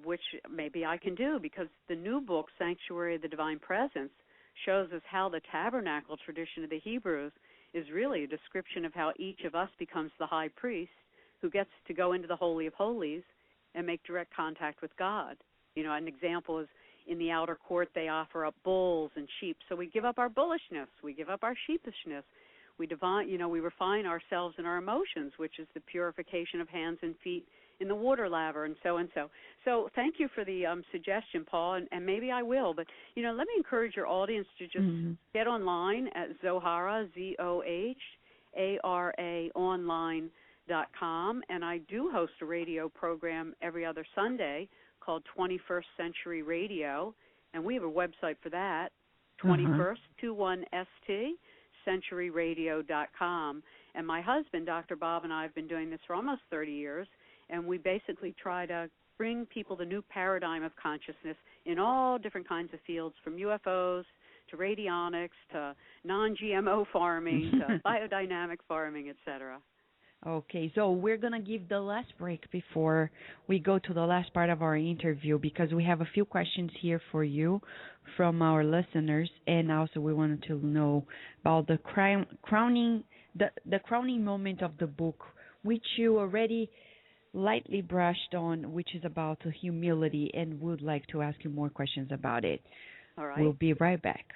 which maybe I can do, because the new book, Sanctuary of the Divine Presence, shows us how the tabernacle tradition of the Hebrews is really a description of how each of us becomes the high priest who gets to go into the Holy of Holies and make direct contact with God. An example is in the outer court they offer up bulls and sheep. So we give up our bullishness, we give up our sheepishness. We refine ourselves and our emotions, which is the purification of hands and feet in the water laver, and so and so. So thank you for the suggestion, Paul, and maybe I will. But, let me encourage your audience to just get online at Zohara, Zohara online.com, and I do host a radio program every other Sunday called 21st Century Radio, and we have a website for that, 21st, 21ST, centuryradio.com. And my husband, Dr. Bob, and I have been doing this for almost 30 years, and we basically try to bring people the new paradigm of consciousness in all different kinds of fields, from UFOs to radionics to non-GMO farming to biodynamic farming, etc. Okay, so we're going to give the last break before we go to the last part of our interview, because we have a few questions here for you from our listeners, and also we wanted to know about the crowning moment of the book, which you already lightly brushed on, which is about humility, and would like to ask you more questions about it. All right. We'll be right back.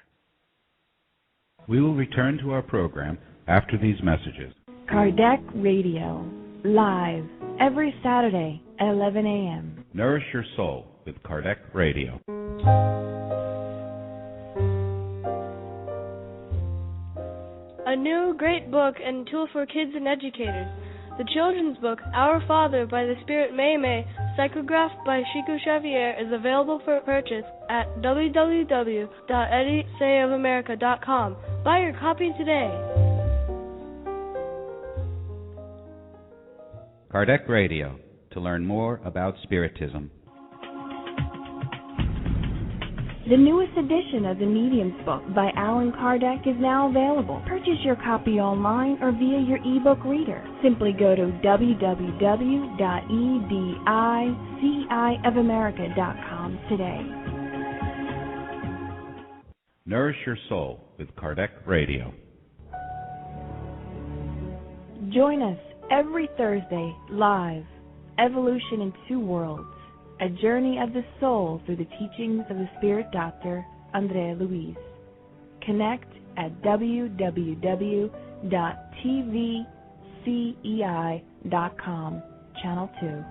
We will return to our program after these messages. Kardec Radio, live, every Saturday at 11 a.m. Nourish your soul with Kardec Radio. A new great book and tool for kids and educators. The children's book, Our Father by the Spirit Mei, psychographed by Chico Xavier, is available for purchase at www.edisayofamerica.com. Buy your copy today. Kardec Radio, to learn more about Spiritism. The newest edition of the Medium's book by Allan Kardec is now available. Purchase your copy online or via your ebook reader. Simply go to www.edicofamerica.com today. Nourish your soul with Kardec Radio. Join us every Thursday, live, Evolution in Two Worlds, a journey of the soul through the teachings of the Spirit Doctor, Andrea Luiz. Connect at www.twoworlds.org. tvcei.com, Channel 2.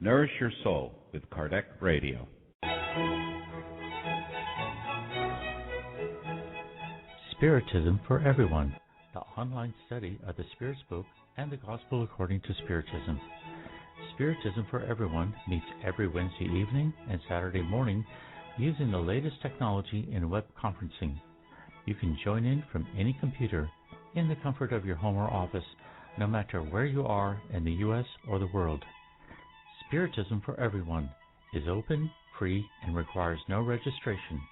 Nourish Your Soul with Kardec Radio. Spiritism for Everyone, the online study of the Spirit's Book and the Gospel according to Spiritism. Spiritism for Everyone meets every Wednesday evening and Saturday morning using the latest technology in web conferencing. You can join in from any computer in the comfort of your home or office, no matter where you are in the U.S. or the world. Spiritism for Everyone is open, free, and requires no registration.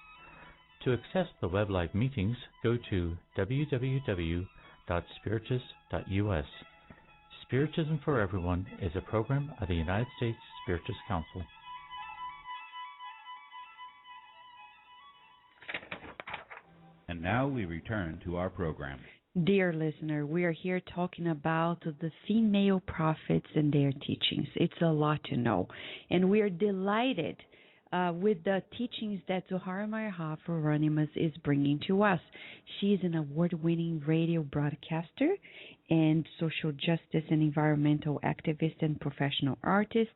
To access the web live meetings, go to www.spiritus.us. Spiritism for Everyone is a program of the United States Spiritist Council. And now we return to our program. Dear listener, we are here talking about the female prophets and their teachings. It's a lot to know. And we are delighted with the teachings that Zohara Mayer Hieronymus is bringing to us. She is an award-winning radio broadcaster and social justice and environmental activist and professional artist.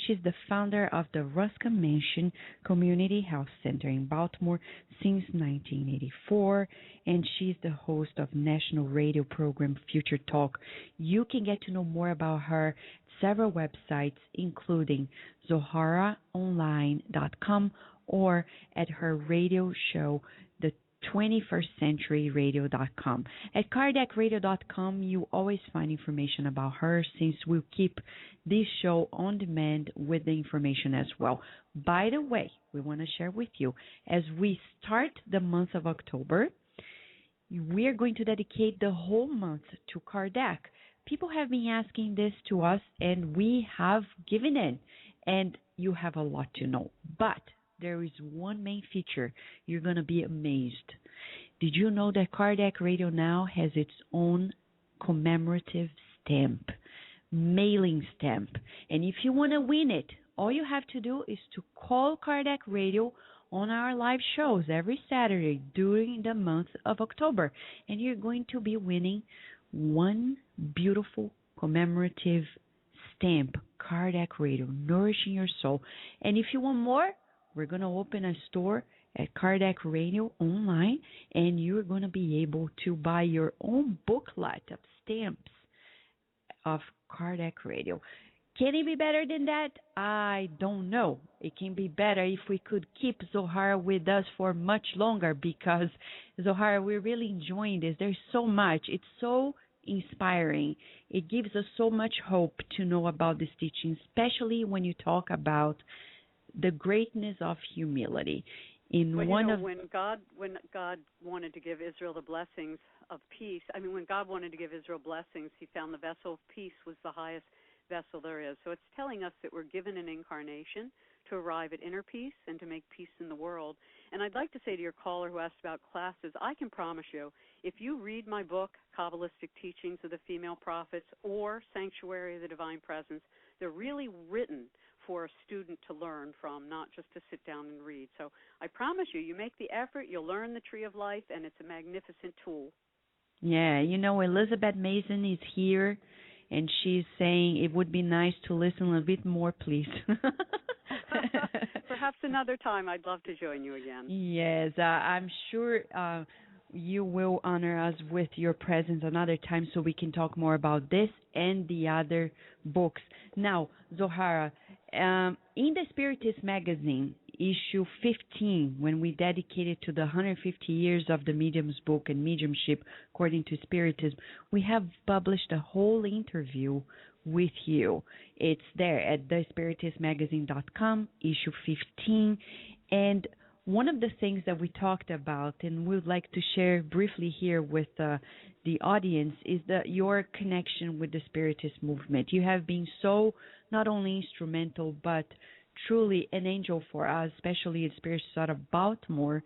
She's the founder of the Ruskin Mansion Community Health Center in Baltimore since 1984, and she's the host of national radio program Future Talk. You can get to know more about her several websites, including ZoharaOnline.com or at her radio show, the 21stCenturyRadio.com. At KardecRadio.com, you always find information about her, since we'll keep this show on demand with the information as well. By the way, we want to share with you, as we start the month of October, we are going to dedicate the whole month to Kardec. People have been asking this to us, and we have given in, and you have a lot to know. But there is one main feature. You're going to be amazed. Did you know that Kardec Radio now has its own commemorative stamp, mailing stamp? And if you want to win it, all you have to do is to call Kardec Radio on our live shows every Saturday during the month of October, and you're going to be winning one beautiful commemorative stamp, Kardec Radio, Nourishing Your Soul. And if you want more, we're going to open a store at Kardec Radio online, and you're going to be able to buy your own booklet of stamps of Kardec Radio. Can it be better than that? I don't know. It can be better if we could keep Zohara with us for much longer, because, Zohara, we're really enjoying this. There's so much. It's so inspiring. It gives us so much hope to know about this teaching, especially when you talk about the greatness of humility. When God wanted to give Israel the blessings of peace, when God wanted to give Israel blessings, he found the vessel of peace was the highest vessel there is. So it's telling us that we're given an incarnation to arrive at inner peace and to make peace in the world. And I'd like to say to your caller who asked about classes, I can promise you, if you read my book, Kabbalistic Teachings of the Female Prophets, or Sanctuary of the Divine Presence, they're really written for a student to learn from, not just to sit down and read. So I promise you, you make the effort, you'll learn the Tree of Life, and it's a magnificent tool. Yeah, Elizabeth Mason is here, and she's saying it would be nice to listen a bit more, please. Perhaps another time I'd love to join you again. Yes, I'm sure you will honor us with your presence another time so we can talk more about this and the other books. Now, Zohara, in the Spiritist magazine, issue 15, when we dedicated to the 150 years of the Medium's book and mediumship according to Spiritism, we have published a whole interview with you. It's there at thespiritistmagazine.com, issue 15. And one of the things that we talked about and we would like to share briefly here with the audience is your connection with the Spiritist movement. You have been so not only instrumental but truly an angel for us, especially in Spirits out of Baltimore,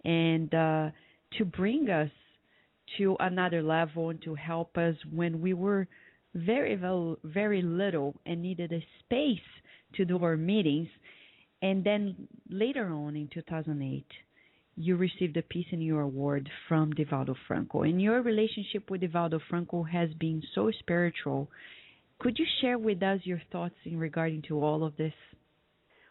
and to bring us to another level and to help us when we were very, very little and needed a space to do our meetings. And then later on in 2008, you received a Peace in You award from Divaldo Franco, and your relationship with Divaldo Franco has been so spiritual. Could you share with us your thoughts in regarding to all of this?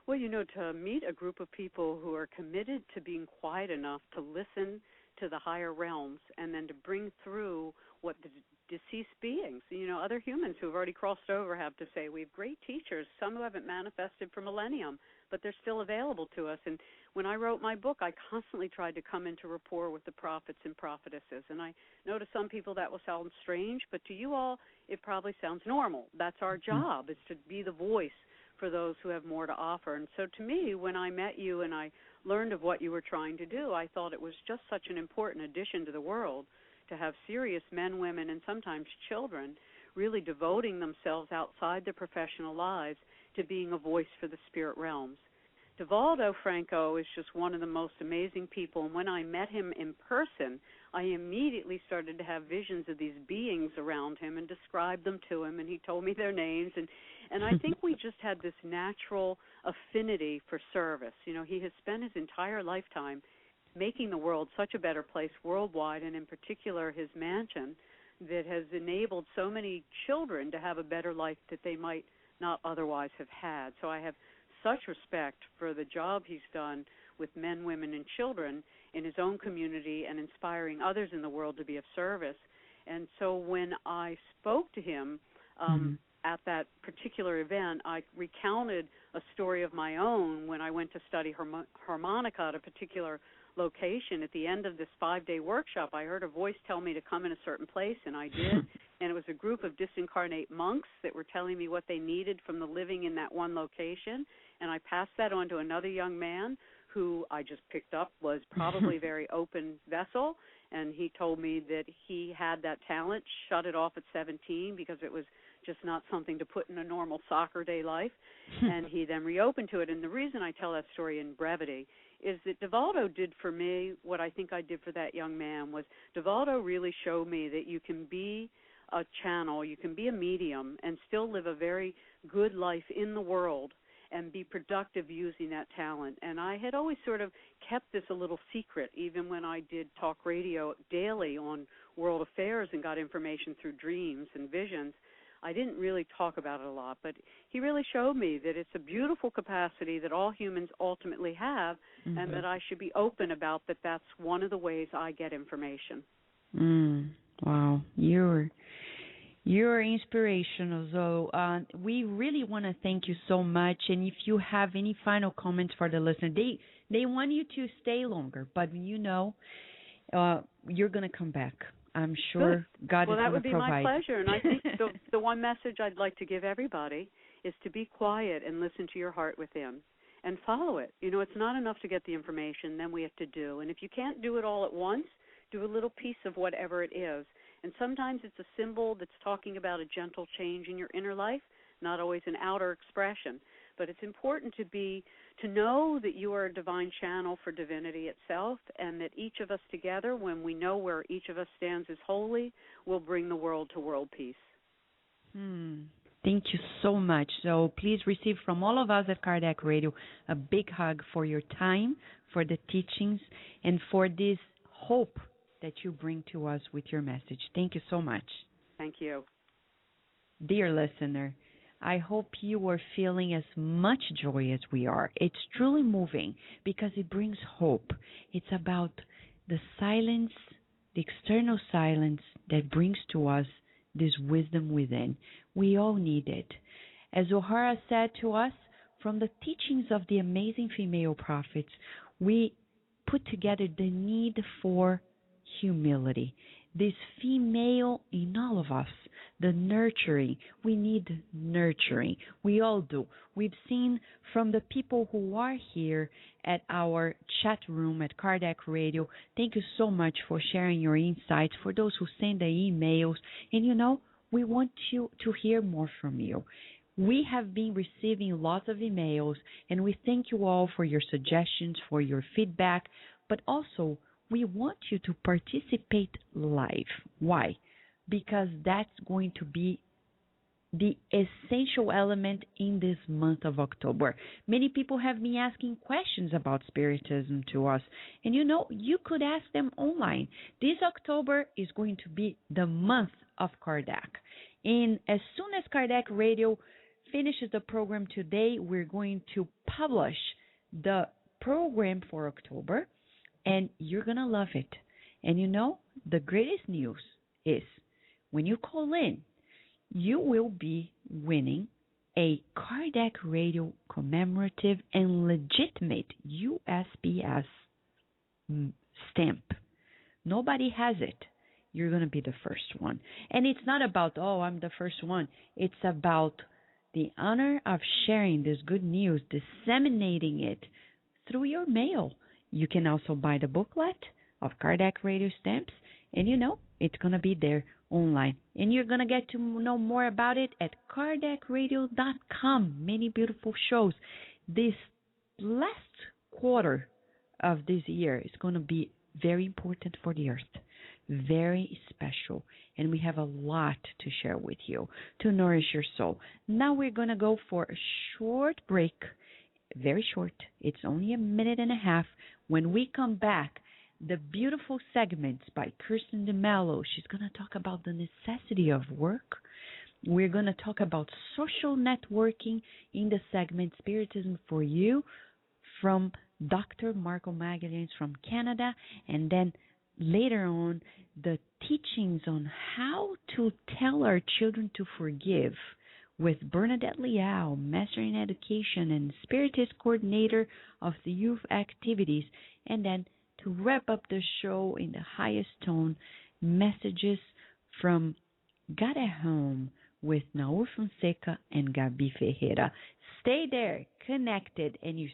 Well, to meet a group of people who are committed to being quiet enough to listen to the higher realms and then to bring through what the deceased beings, other humans who have already crossed over have to say. We have great teachers, some who haven't manifested for millennium, but they're still available to us. And when I wrote my book, I constantly tried to come into rapport with the prophets and prophetesses. And I know to some people that will sound strange, but to you all, it probably sounds normal. That's our job, is to be the voice for those who have more to offer. And so to me, when I met you and I learned of what you were trying to do, I thought it was just such an important addition to the world to have serious men, women, and sometimes children really devoting themselves outside their professional lives to being a voice for the spirit realms. Divaldo Franco is just one of the most amazing people, and when I met him in person, I immediately started to have visions of these beings around him and described them to him, and he told me their names, and I think we just had this natural affinity for service. He has spent his entire lifetime making the world such a better place worldwide, and in particular his mansion that has enabled so many children to have a better life that they might not otherwise have had. So I have such respect for the job he's done with men, women, and children in his own community and inspiring others in the world to be of service. And so when I spoke to him at that particular event, I recounted a story of my own when I went to study harmonica at a particular location. At the end of this 5-day workshop, I heard a voice tell me to come in a certain place, and I did. And it was a group of disincarnate monks that were telling me what they needed from the living in that one location. And I passed that on to another young man who I just picked up was probably a very open vessel. And he told me that he had that talent, shut it off at 17 because it was just not something to put in a normal soccer day life. And he then reopened to it. And the reason I tell that story in brevity is that Divaldo did for me what I think I did for that young man. Was Divaldo really showed me that you can be a channel, you can be a medium, and still live a very good life in the world and be productive using that talent. And I had always sort of kept this a little secret, even when I did talk radio daily on world affairs and got information through dreams and visions. I didn't really talk about it a lot, but he really showed me that it's a beautiful capacity that all humans ultimately have, and that I should be open about that. That's one of the ways I get information. Wow, you're inspirational. So we really want to thank you so much. And if you have any final comments for the listener, they want you to stay longer, but you're going to come back. I'm sure Good. God is going to provide. Well, that would be my pleasure. And I think the one message I'd like to give everybody is to be quiet and listen to your heart within and follow it. It's not enough to get the information, then we have to do. And if you can't do it all at once, do a little piece of whatever it is. And sometimes it's a symbol that's talking about a gentle change in your inner life, not always an outer expression. But it's important to know that you are a divine channel for divinity itself, and that each of us together, when we know where each of us stands as holy, will bring the world to world peace. Thank you so much. So please receive from all of us at Kardec Radio a big hug for your time, for the teachings, and for this hope that you bring to us with your message. Thank you so much. Thank you. Dear listener, I hope you are feeling as much joy as we are. It's truly moving because it brings hope. It's about the silence, the external silence that brings to us this wisdom within. We all need it. As O'Hara said to us, from the teachings of the amazing female prophets, we put together the need for humility. This female in all of us, the nurturing. We need nurturing. We all do. We've seen from the people who are here at our chat room at Kardec Radio. Thank you so much for sharing your insights, for those who send the emails. And we want you to hear more from you. We have been receiving lots of emails, and we thank you all for your suggestions, for your feedback, but also we want you to participate live. Why? Because that's going to be the essential element in this month of October. Many people have been asking questions about Spiritism to us, and you could ask them online. This October is going to be the month of Kardec. And as soon as Kardec Radio finishes the program today, we're going to publish the program for October, and you're going to love it. And the greatest news is when you call in, you will be winning a Kardec Radio commemorative and legitimate USPS stamp. Nobody has it. You're going to be the first one. And it's not about, I'm the first one. It's about the honor of sharing this good news, disseminating it through your mail. You can also buy the booklet of Kardec Radio stamps, and it's going to be there online. And you're going to get to know more about it at KardecRadio.com. Many beautiful shows. This last quarter of this year is going to be very important for the earth. Very special. And we have a lot to share with you to nourish your soul. Now we're going to go for a short break. Very short. It's only a minute and a half. When we come back, the beautiful segments by Kirsten DeMello. She's going to talk about the necessity of work. We're going to talk about social networking in the segment Spiritism for You from Dr. Marco Magalhães from Canada. And then later on, the teachings on how to tell our children to forgive with Bernadette Leal, Master in Education and Spiritist Coordinator of the Youth Activities. And then to wrap up the show in the highest tone, messages from God at Home with Naur Fonseca and Gabi Ferreira. Stay there, connected, and if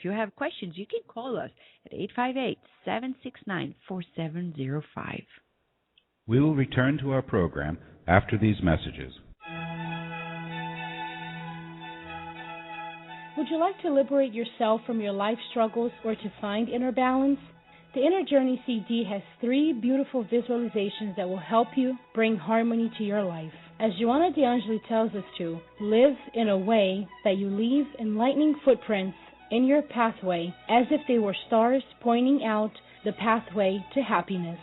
you have questions, you can call us at 858-769-4705. We will return to our program after these messages. Would you like to liberate yourself from your life struggles or to find inner balance? The Inner Journey CD has 3 beautiful visualizations that will help you bring harmony to your life. As Joanna DeAngeli tells us to, live in a way that you leave enlightening footprints in your pathway as if they were stars pointing out the pathway to happiness.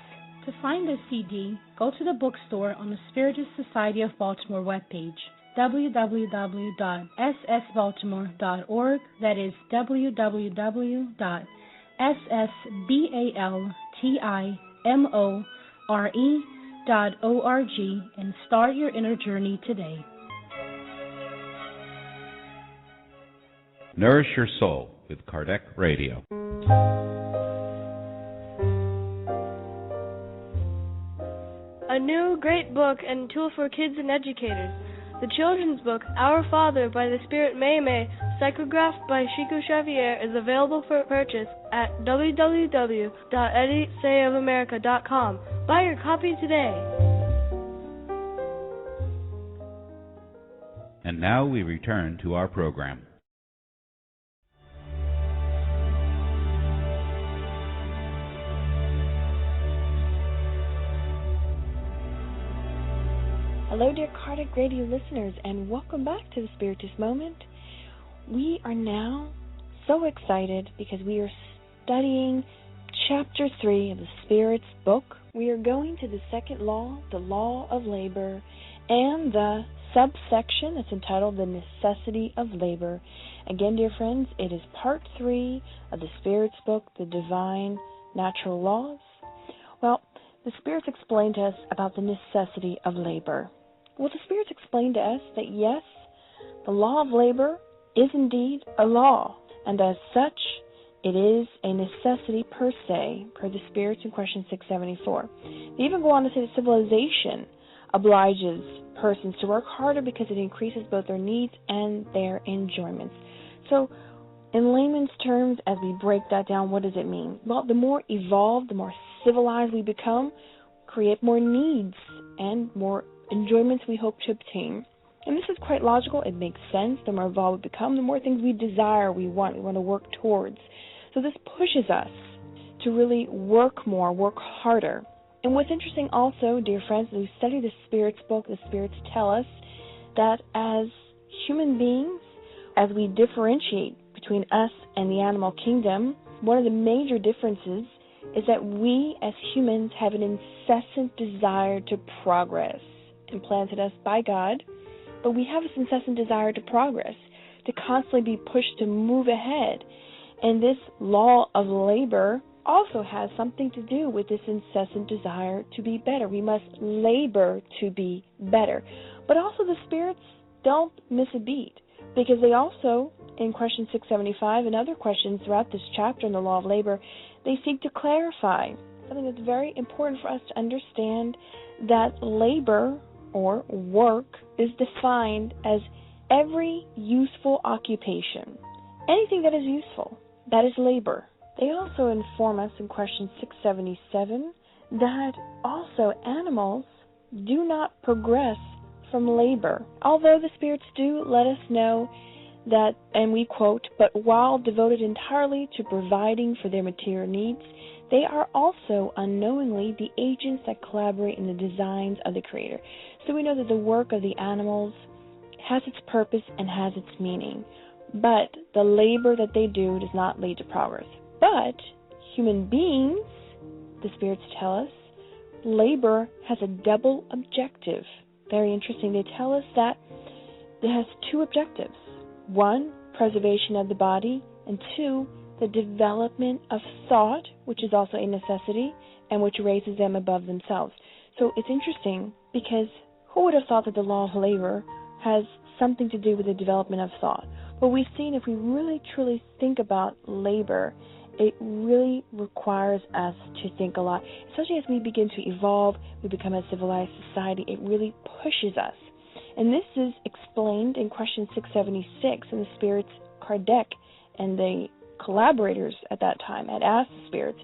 To find the CD, go to the bookstore on the Spiritist Society of Baltimore webpage, www.ssbaltimore.org. That is www.ssbaltimore.org, and start your inner journey today. Nourish your soul with Kardec Radio. A new great book and tool for kids and educators. The children's book, Our Father by the Spirit May, psychographed by Chico Xavier, is available for purchase at www.edisayofamerica.com. Buy your copy today. And now we return to our program. Hello, dear Kardec Radio listeners, and welcome back to the Spiritist Moment. We are now so excited because we are studying Chapter 3 of the Spirit's book. We are going to the second law, the law of labor, and the subsection that's entitled the necessity of labor. Again, dear friends, it is part 3 of the Spirit's book, the Divine Natural Laws. Well, the Spirits explained to us about the necessity of labor. Well, the Spirits explained to us that yes, the law of labor is indeed a law, and as such, it is a necessity per se, per the Spirits in question 674. They even go on to say that civilization obliges persons to work harder because it increases both their needs and their enjoyments. So, in layman's terms, as we break that down, what does it mean? Well, the more evolved, the more civilized we become, create more needs and more enjoyments we hope to obtain. And this is quite logical. It makes sense. The more evolved we become, the more things we desire, we want to work towards. So this pushes us to really work more, work harder. And what's interesting also, dear friends, as we study the Spirit's book, the Spirits tell us that as human beings, as we differentiate between us and the animal kingdom, one of the major differences is that we as humans have an incessant desire to progress, implanted us by God, but we have this incessant desire to progress, to constantly be pushed to move ahead. And this law of labor also has something to do with this incessant desire to be better. We must labor to be better. But also the spirits don't miss a beat, because they also, in question 675 and other questions throughout this chapter in the law of labor, they seek to clarify something that's very important for us to understand, that labor or work is defined as every useful occupation. Anything that is useful, that is labor. They also inform us in question 677 that also animals do not progress from labor, although the spirits do let us know that, and we quote, "But while devoted entirely to providing for their material needs, they are also unknowingly the agents that collaborate in the designs of the Creator." So we know that the work of the animals has its purpose and has its meaning, but the labor that they do does not lead to progress. But human beings, the spirits tell us, labor has a double objective. Very interesting. They tell us that it has two objectives. One, preservation of the body, and two, the development of thought, which is also a necessity, and which raises them above themselves. So it's interesting, because who would have thought that the law of labor has something to do with the development of thought? But we've seen, if we really truly think about labor, it really requires us to think a lot. Especially as we begin to evolve, we become a civilized society, it really pushes us. And this is explained in question 676, and the spirits, Kardec, and the collaborators at that time had asked the spirits,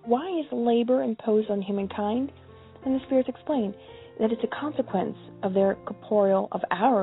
why is labor imposed on humankind? And the spirits explained that it's a consequence of our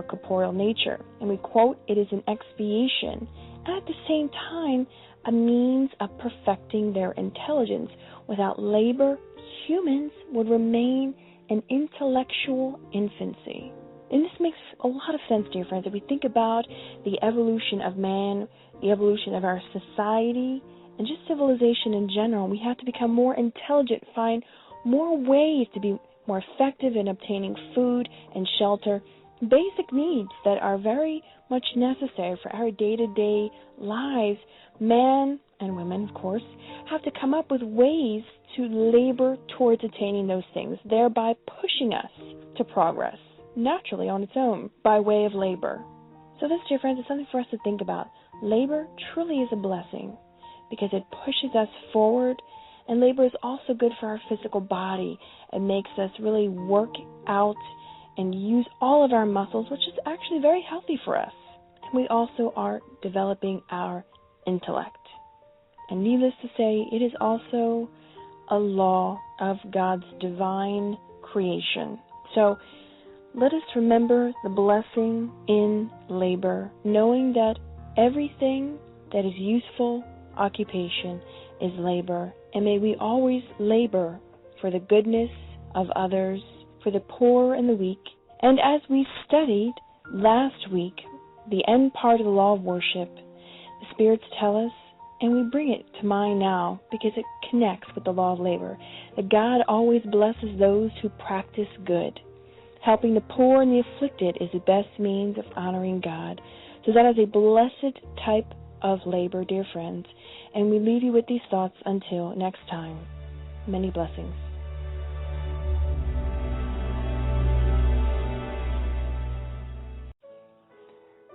corporeal nature. And we quote, "It is an expiation, and at the same time, a means of perfecting their intelligence. Without labor, humans would remain in intellectual infancy." And this makes a lot of sense, dear friends. If we think about the evolution of man, the evolution of our society, and just civilization in general, we have to become more intelligent, find more ways to be more effective in obtaining food and shelter, basic needs that are very much necessary for our day-to-day lives. Men and women, of course, have to come up with ways to labor towards attaining those things, thereby pushing us to progress naturally on its own by way of labor. So this, dear friends, is something for us to think about. Labor truly is a blessing because it pushes us forward, and labor is also good for our physical body. It makes us really work out and use all of our muscles, which is actually very healthy for us. And we also are developing our intellect. And needless to say, it is also a law of God's divine creation. So let us remember the blessing in labor, knowing that everything that is useful occupation is labor. And may we always labor for the goodness of others, for the poor and the weak. And as we studied last week, the end part of the law of worship, the spirits tell us, and we bring it to mind now because it connects with the law of labor, that God always blesses those who practice good. Helping the poor and the afflicted is the best means of honoring God. So that is a blessed type of labor, dear friends. And we leave you with these thoughts until next time. Many blessings.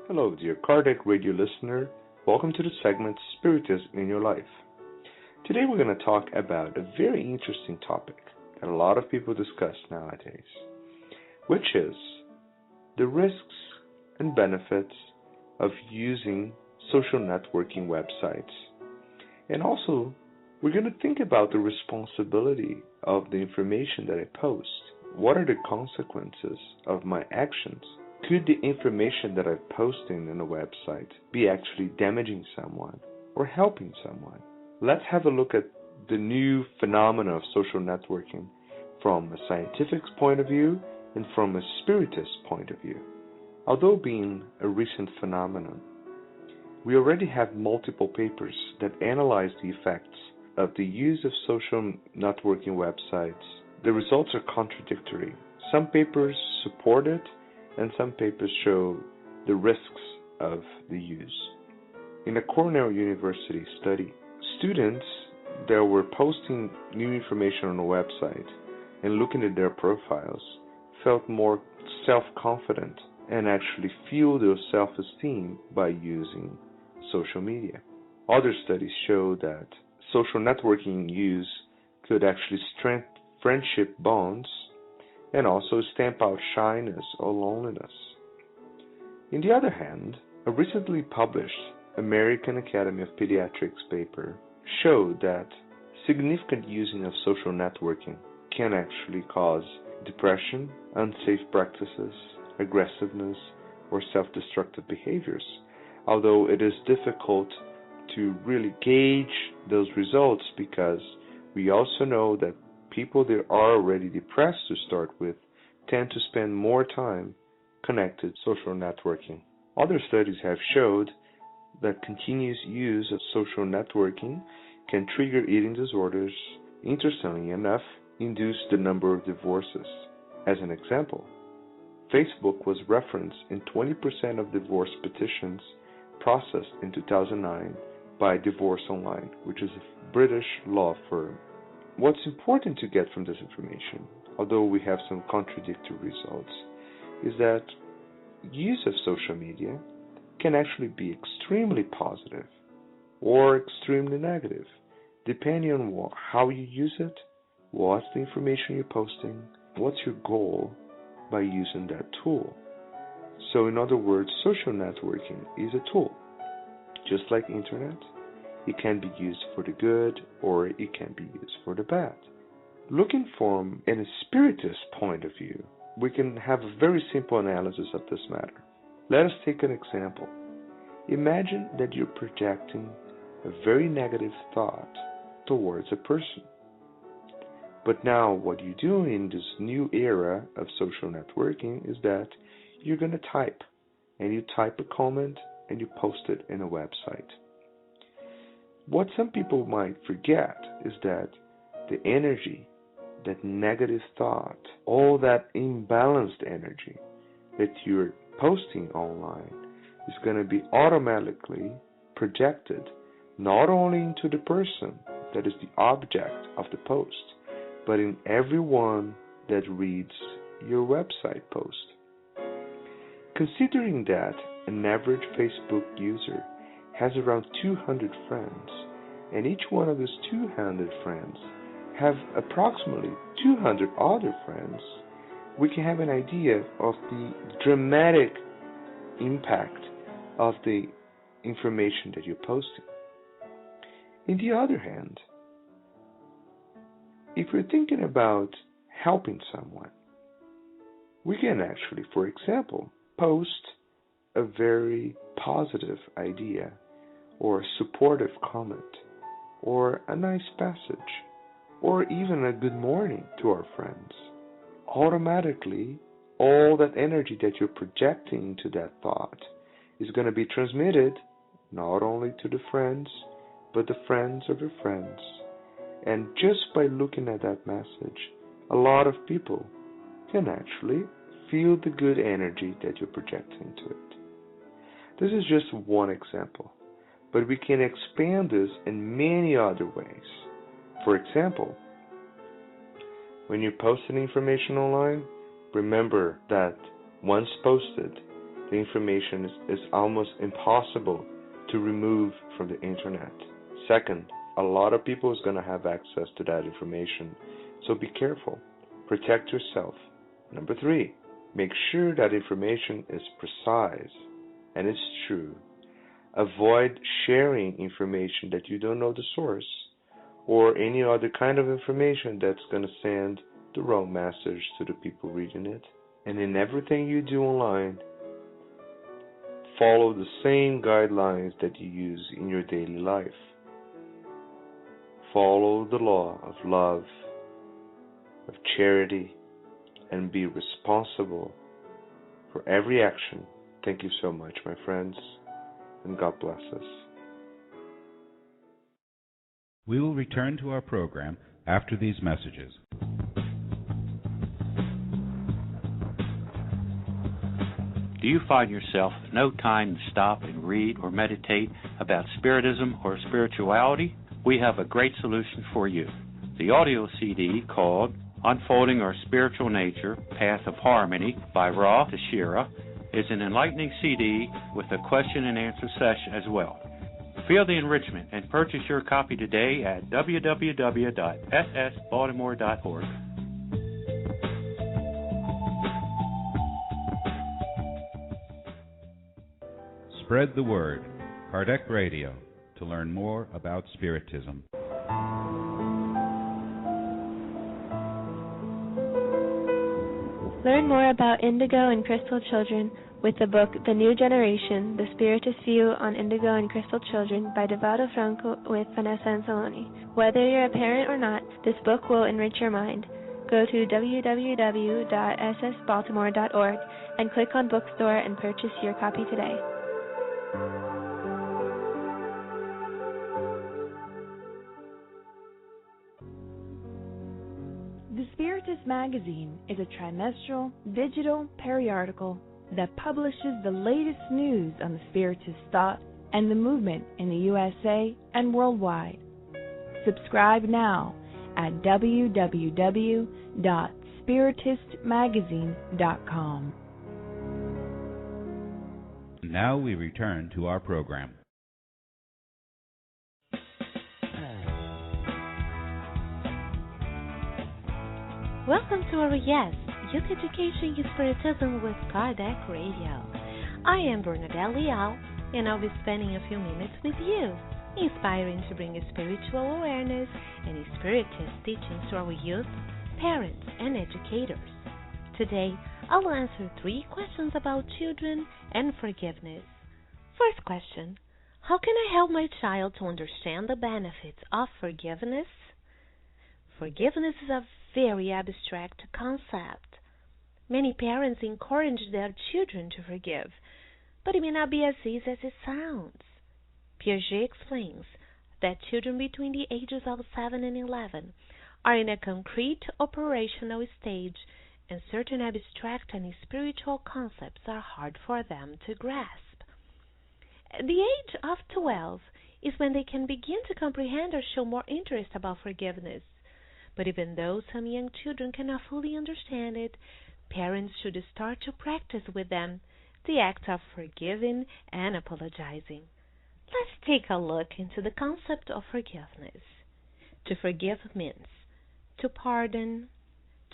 Hello, dear Kardec Radio listener. Welcome to the segment Spiritism in Your Life. Today we're going to talk about a very interesting topic that a lot of people discuss nowadays, which is the risks and benefits of using social networking websites. And also, we're going to think about the responsibility of the information that I post. What are the consequences of my actions? Could the information that I'm posting in a website be actually damaging someone or helping someone? Let's have a look at the new phenomena of social networking from a scientific point of view and from a spiritist point of view. Although being a recent phenomenon, we already have multiple papers that analyze the effects of the use of social networking websites. The results are contradictory. Some papers support it, and some papers show the risks of the use. In a Cornell University study, students that were posting new information on the website and looking at their profiles felt more self-confident and actually fueled their self-esteem by using social media. Other studies show that social networking use could actually strengthen friendship bonds and also stamp out shyness or loneliness. On the other hand, a recently published American Academy of Pediatrics paper showed that significant using of social networking can actually cause depression, unsafe practices, aggressiveness, or self-destructive behaviors, although it is difficult to really gauge those results because we also know that people that are already depressed to start with tend to spend more time connected social networking. Other studies have showed that continuous use of social networking can trigger eating disorders, interestingly enough, induce the number of divorces. As an example, Facebook was referenced in 20% of divorce petitions processed in 2009 by Divorce Online, which is a British law firm. What's important to get from this information, although we have some contradictory results, is that use of social media can actually be extremely positive or extremely negative, depending on how you use it, what's the information you're posting, what's your goal by using that tool. So in other words, social networking is a tool. Just like internet, it can be used for the good or it can be used for the bad. Looking from a spiritist point of view, we can have a very simple analysis of this matter. Let us take an example. Imagine that you're projecting a very negative thought towards a person. But now what you do in this new era of social networking is that you're going to type, and you type a comment and you post it in a website. What some people might forget is that the energy, that negative thought, all that imbalanced energy that you're posting online is going to be automatically projected not only into the person that is the object of the post, but in everyone that reads your website post. Considering that an average Facebook user has around 200 friends, and each one of those 200 friends have approximately 200 other friends, we can have an idea of the dramatic impact of the information that you're posting. On the other hand, if we're thinking about helping someone, we can actually, for example, post a very positive idea or a supportive comment or a nice passage or even a good morning to our friends. Automatically, all that energy that you're projecting into that thought is going to be transmitted not only to the friends, but the friends of your friends. And just by looking at that message, a lot of people can actually feel the good energy that you're projecting into it. This is just one example, but we can expand this in many other ways. For example, when you're posting information online, remember that once posted, the information is almost impossible to remove from the internet. Second, a lot of people is going to have access to that information, so be careful. Protect yourself. Number 3, make sure that information is precise and it's true. Avoid sharing information that you don't know the source or any other kind of information that's going to send the wrong message to the people reading it. And in everything you do online, follow the same guidelines that you use in your daily life. Follow the law of love, of charity, and be responsible for every action Thank you so much, my friends, and God bless us. We will return to our program after these messages. Do you find yourself with no time to stop and read or meditate about spiritism or spirituality? We have a great solution for you. The audio CD called Unfolding Our Spiritual Nature, Path of Harmony by Ra Tashira is an enlightening CD with a question and answer session as well. Feel the enrichment and purchase your copy today at www.ssbaltimore.org. Spread the word. Kardec Radio, to learn more about Spiritism. Learn more about indigo and crystal children with the book The New Generation, The Spiritist View on Indigo and Crystal Children by Devoto Franco with Vanessa Anzalone. Whether you're a parent or not, this book will enrich your mind. Go to www.ssbaltimore.org and click on Bookstore and purchase your copy today. The Spiritist Magazine is a trimestral, digital periodical that publishes the latest news on the Spiritist thought and the movement in the USA and worldwide. Subscribe now at www.spiritistmagazine.com. Now we return to our program. Welcome to our Yes, Youth Education and Spiritism with Kardec Radio. I am Bernadette Leal, and I'll be spending a few minutes with you, inspiring to bring a spiritual awareness and spiritist teachings to our youth, parents, and educators. Today, I'll answer 3 questions about children and forgiveness. First question: how can I help my child to understand the benefits of forgiveness? Forgiveness is a very abstract concept. Many parents encourage their children to forgive, but it may not be as easy as it sounds. Piaget explains that children between the ages of 7 and 11 are in a concrete operational stage, and certain abstract and spiritual concepts are hard for them to grasp. The age of 12 is when they can begin to comprehend or show more interest about forgiveness. But even though some young children cannot fully understand it, parents should start to practice with them the act of forgiving and apologizing. Let's take a look into the concept of forgiveness. To forgive means to pardon,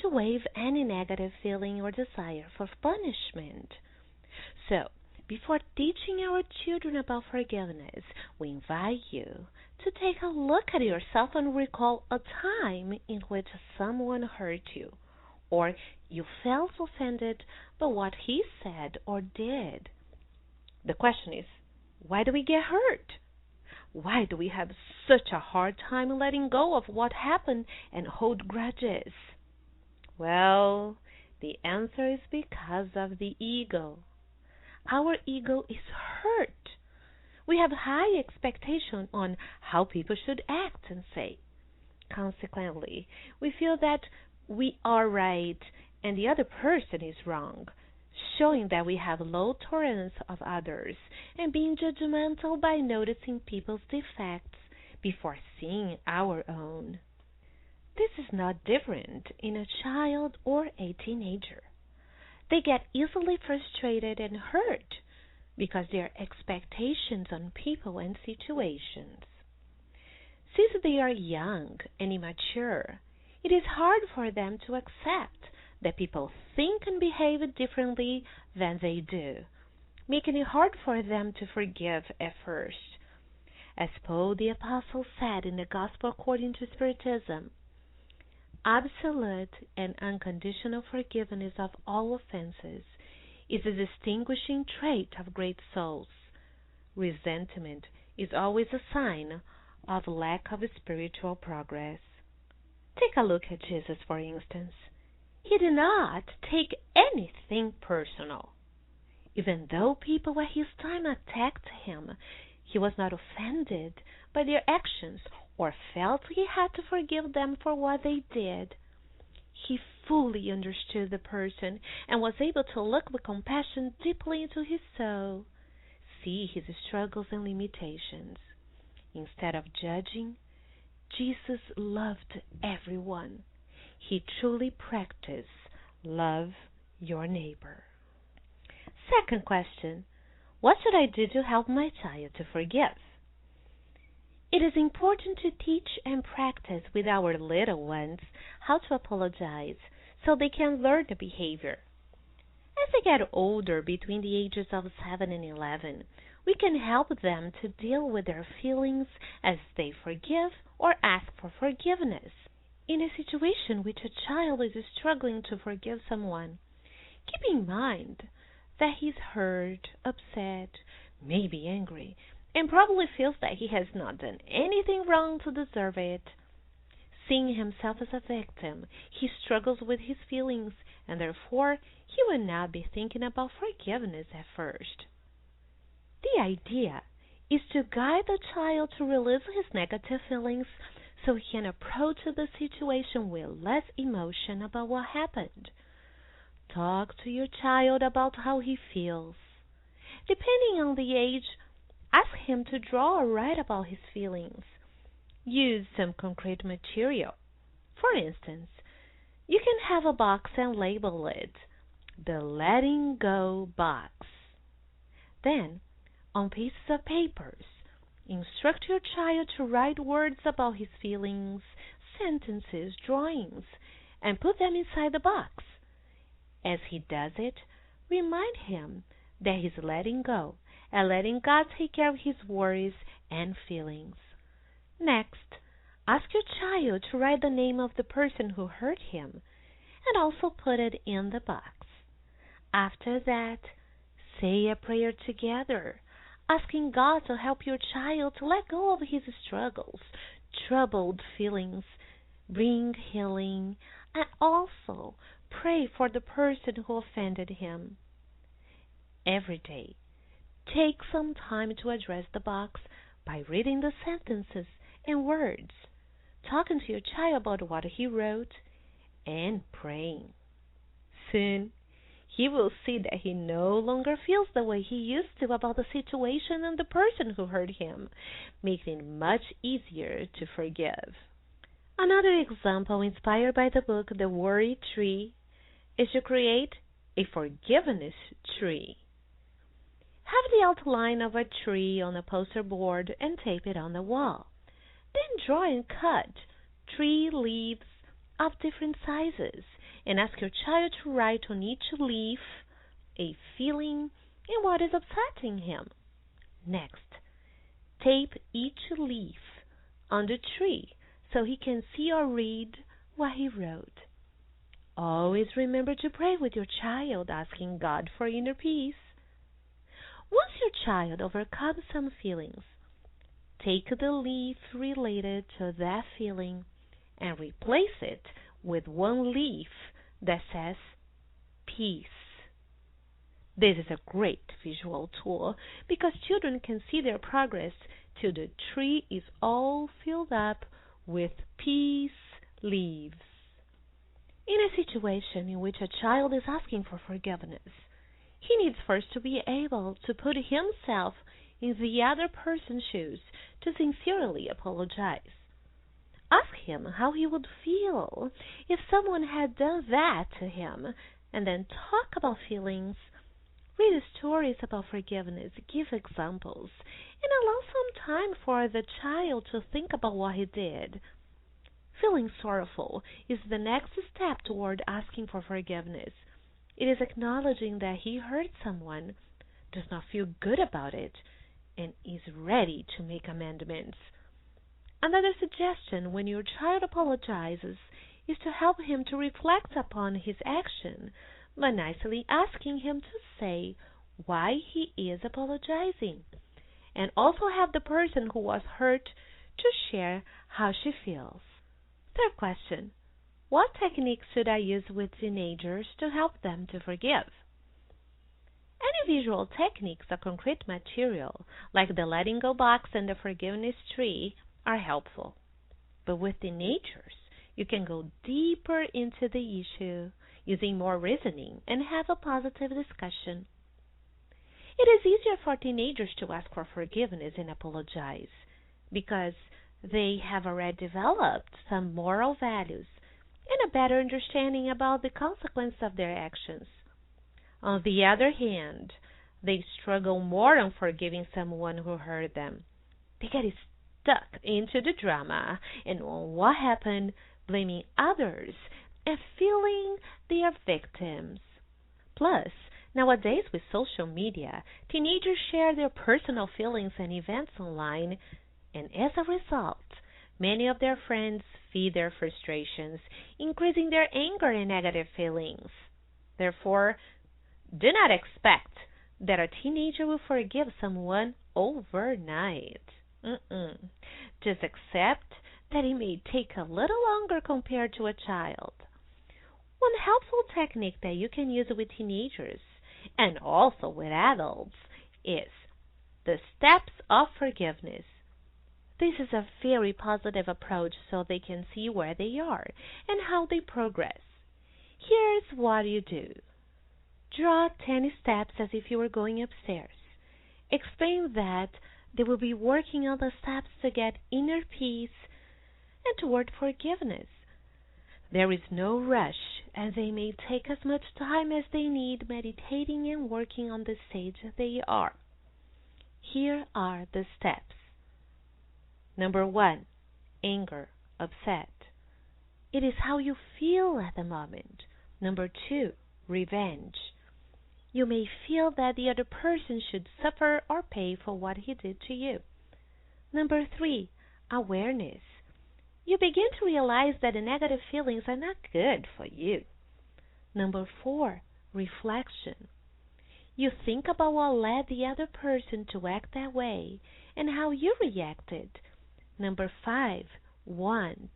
to waive any negative feeling or desire for punishment. So, before teaching our children about forgiveness, we invite you to take a look at yourself and recall a time in which someone hurt you, or you felt offended by what he said or did. The question is, why do we get hurt? Why do we have such a hard time letting go of what happened and hold grudges? Well, the answer is because of the ego. Our ego is hurt. We have high expectation on how people should act and say. Consequently, we feel that we are right and the other person is wrong, showing that we have low tolerance of others and being judgmental by noticing people's defects before seeing our own. This is not different in a child or a teenager. They get easily frustrated and hurt because their expectations on people and situations. Since they are young and immature, it is hard for them to accept that people think and behave differently than they do, making it hard for them to forgive at first. As Paul the Apostle said in the Gospel according to Spiritism, absolute and unconditional forgiveness of all offenses is a distinguishing trait of great souls. Resentment is always a sign of lack of spiritual progress. Take a look at Jesus, for instance. He did not take anything personal. Even though people at his time attacked him, he was not offended by their actions or felt he had to forgive them for what they did. He fully understood the person and was able to look with compassion deeply into his soul, see his struggles and limitations. Instead of judging, Jesus loved everyone. He truly practiced love your neighbor. Second question, what should I do to help my child to forgive? It is important to teach and practice with our little ones how to apologize so they can learn the behavior. As they get older, between the ages of 7 and 11, we can help them to deal with their feelings as they forgive or ask for forgiveness. In a situation in which a child is struggling to forgive someone, keep in mind that he's hurt, upset, maybe angry, and probably feels that he has not done anything wrong to deserve it. Seeing himself as a victim, he struggles with his feelings, and therefore he will not be thinking about forgiveness at first. The idea is to guide the child to release his negative feelings so he can approach the situation with less emotion about what happened. Talk to your child about how he feels. Depending on the age, ask him to draw or write about his feelings. Use some concrete material. For instance, you can have a box and label it the Letting Go box. Then, on pieces of papers, instruct your child to write words about his feelings, sentences, drawings, and put them inside the box. As he does it, remind him that he's letting go and letting God take care of his worries and feelings. Next, ask your child to write the name of the person who hurt him and also put it in the box. After that, say a prayer together, asking God to help your child to let go of his struggles, troubled feelings, bring healing, and also pray for the person who offended him. Every day, take some time to address the box by reading the sentences and words, talking to your child about what he wrote, and praying. Soon, he will see that he no longer feels the way he used to about the situation and the person who hurt him, making it much easier to forgive. Another example inspired by the book The Worry Tree is to create a forgiveness tree. Have the outline of a tree on a poster board and tape it on the wall. Then draw and cut tree leaves of different sizes and ask your child to write on each leaf a feeling and what is upsetting him. Next, tape each leaf on the tree so he can see or read what he wrote. Always remember to pray with your child, asking God for inner peace. Once your child overcomes some feelings, take the leaf related to that feeling and replace it with one leaf that says peace. This is a great visual tool because children can see their progress till the tree is all filled up with peace leaves. In a situation in which a child is asking for forgiveness, he needs first to be able to put himself in the other person's shoes to sincerely apologize. Ask him how he would feel if someone had done that to him, and then talk about feelings. Read stories about forgiveness, give examples, and allow some time for the child to think about what he did. Feeling sorrowful is the next step toward asking for forgiveness. It is acknowledging that he hurt someone, does not feel good about it, and is ready to make amendments. Another suggestion when your child apologizes is to help him to reflect upon his action by nicely asking him to say why he is apologizing, and also have the person who was hurt to share how she feels. Third question, what techniques should I use with teenagers to help them to forgive? Any Individual techniques of concrete material, like the letting go box and the forgiveness tree, are helpful. But with teenagers, you can go deeper into the issue using more reasoning and have a positive discussion. It is easier for teenagers to ask for forgiveness and apologize because they have already developed some moral values and a better understanding about the consequence of their actions. On the other hand, they struggle more on forgiving someone who hurt them. They get stuck into the drama and on what happened, blaming others and feeling they are victims. Plus, nowadays with social media, teenagers share their personal feelings and events online, and as a result, many of their friends feed their frustrations, increasing their anger and negative feelings. Therefore, do not expect that a teenager will forgive someone overnight. Just accept that it may take a little longer compared to a child. One helpful technique that you can use with teenagers and also with adults is the steps of forgiveness. This is a very positive approach so they can see where they are and how they progress. Here's what you do. Draw 10 steps as if you were going upstairs. Explain that they will be working on the steps to get inner peace and toward forgiveness. There is no rush, and they may take as much time as they need meditating and working on the stage they are. Here are the steps. Number 1, anger, upset. It is how you feel at the moment. Number 2, revenge. You may feel that the other person should suffer or pay for what he did to you. Number 3, awareness. You begin to realize that the negative feelings are not good for you. Number 4, reflection. You think about what led the other person to act that way and how you reacted. Number 5, want.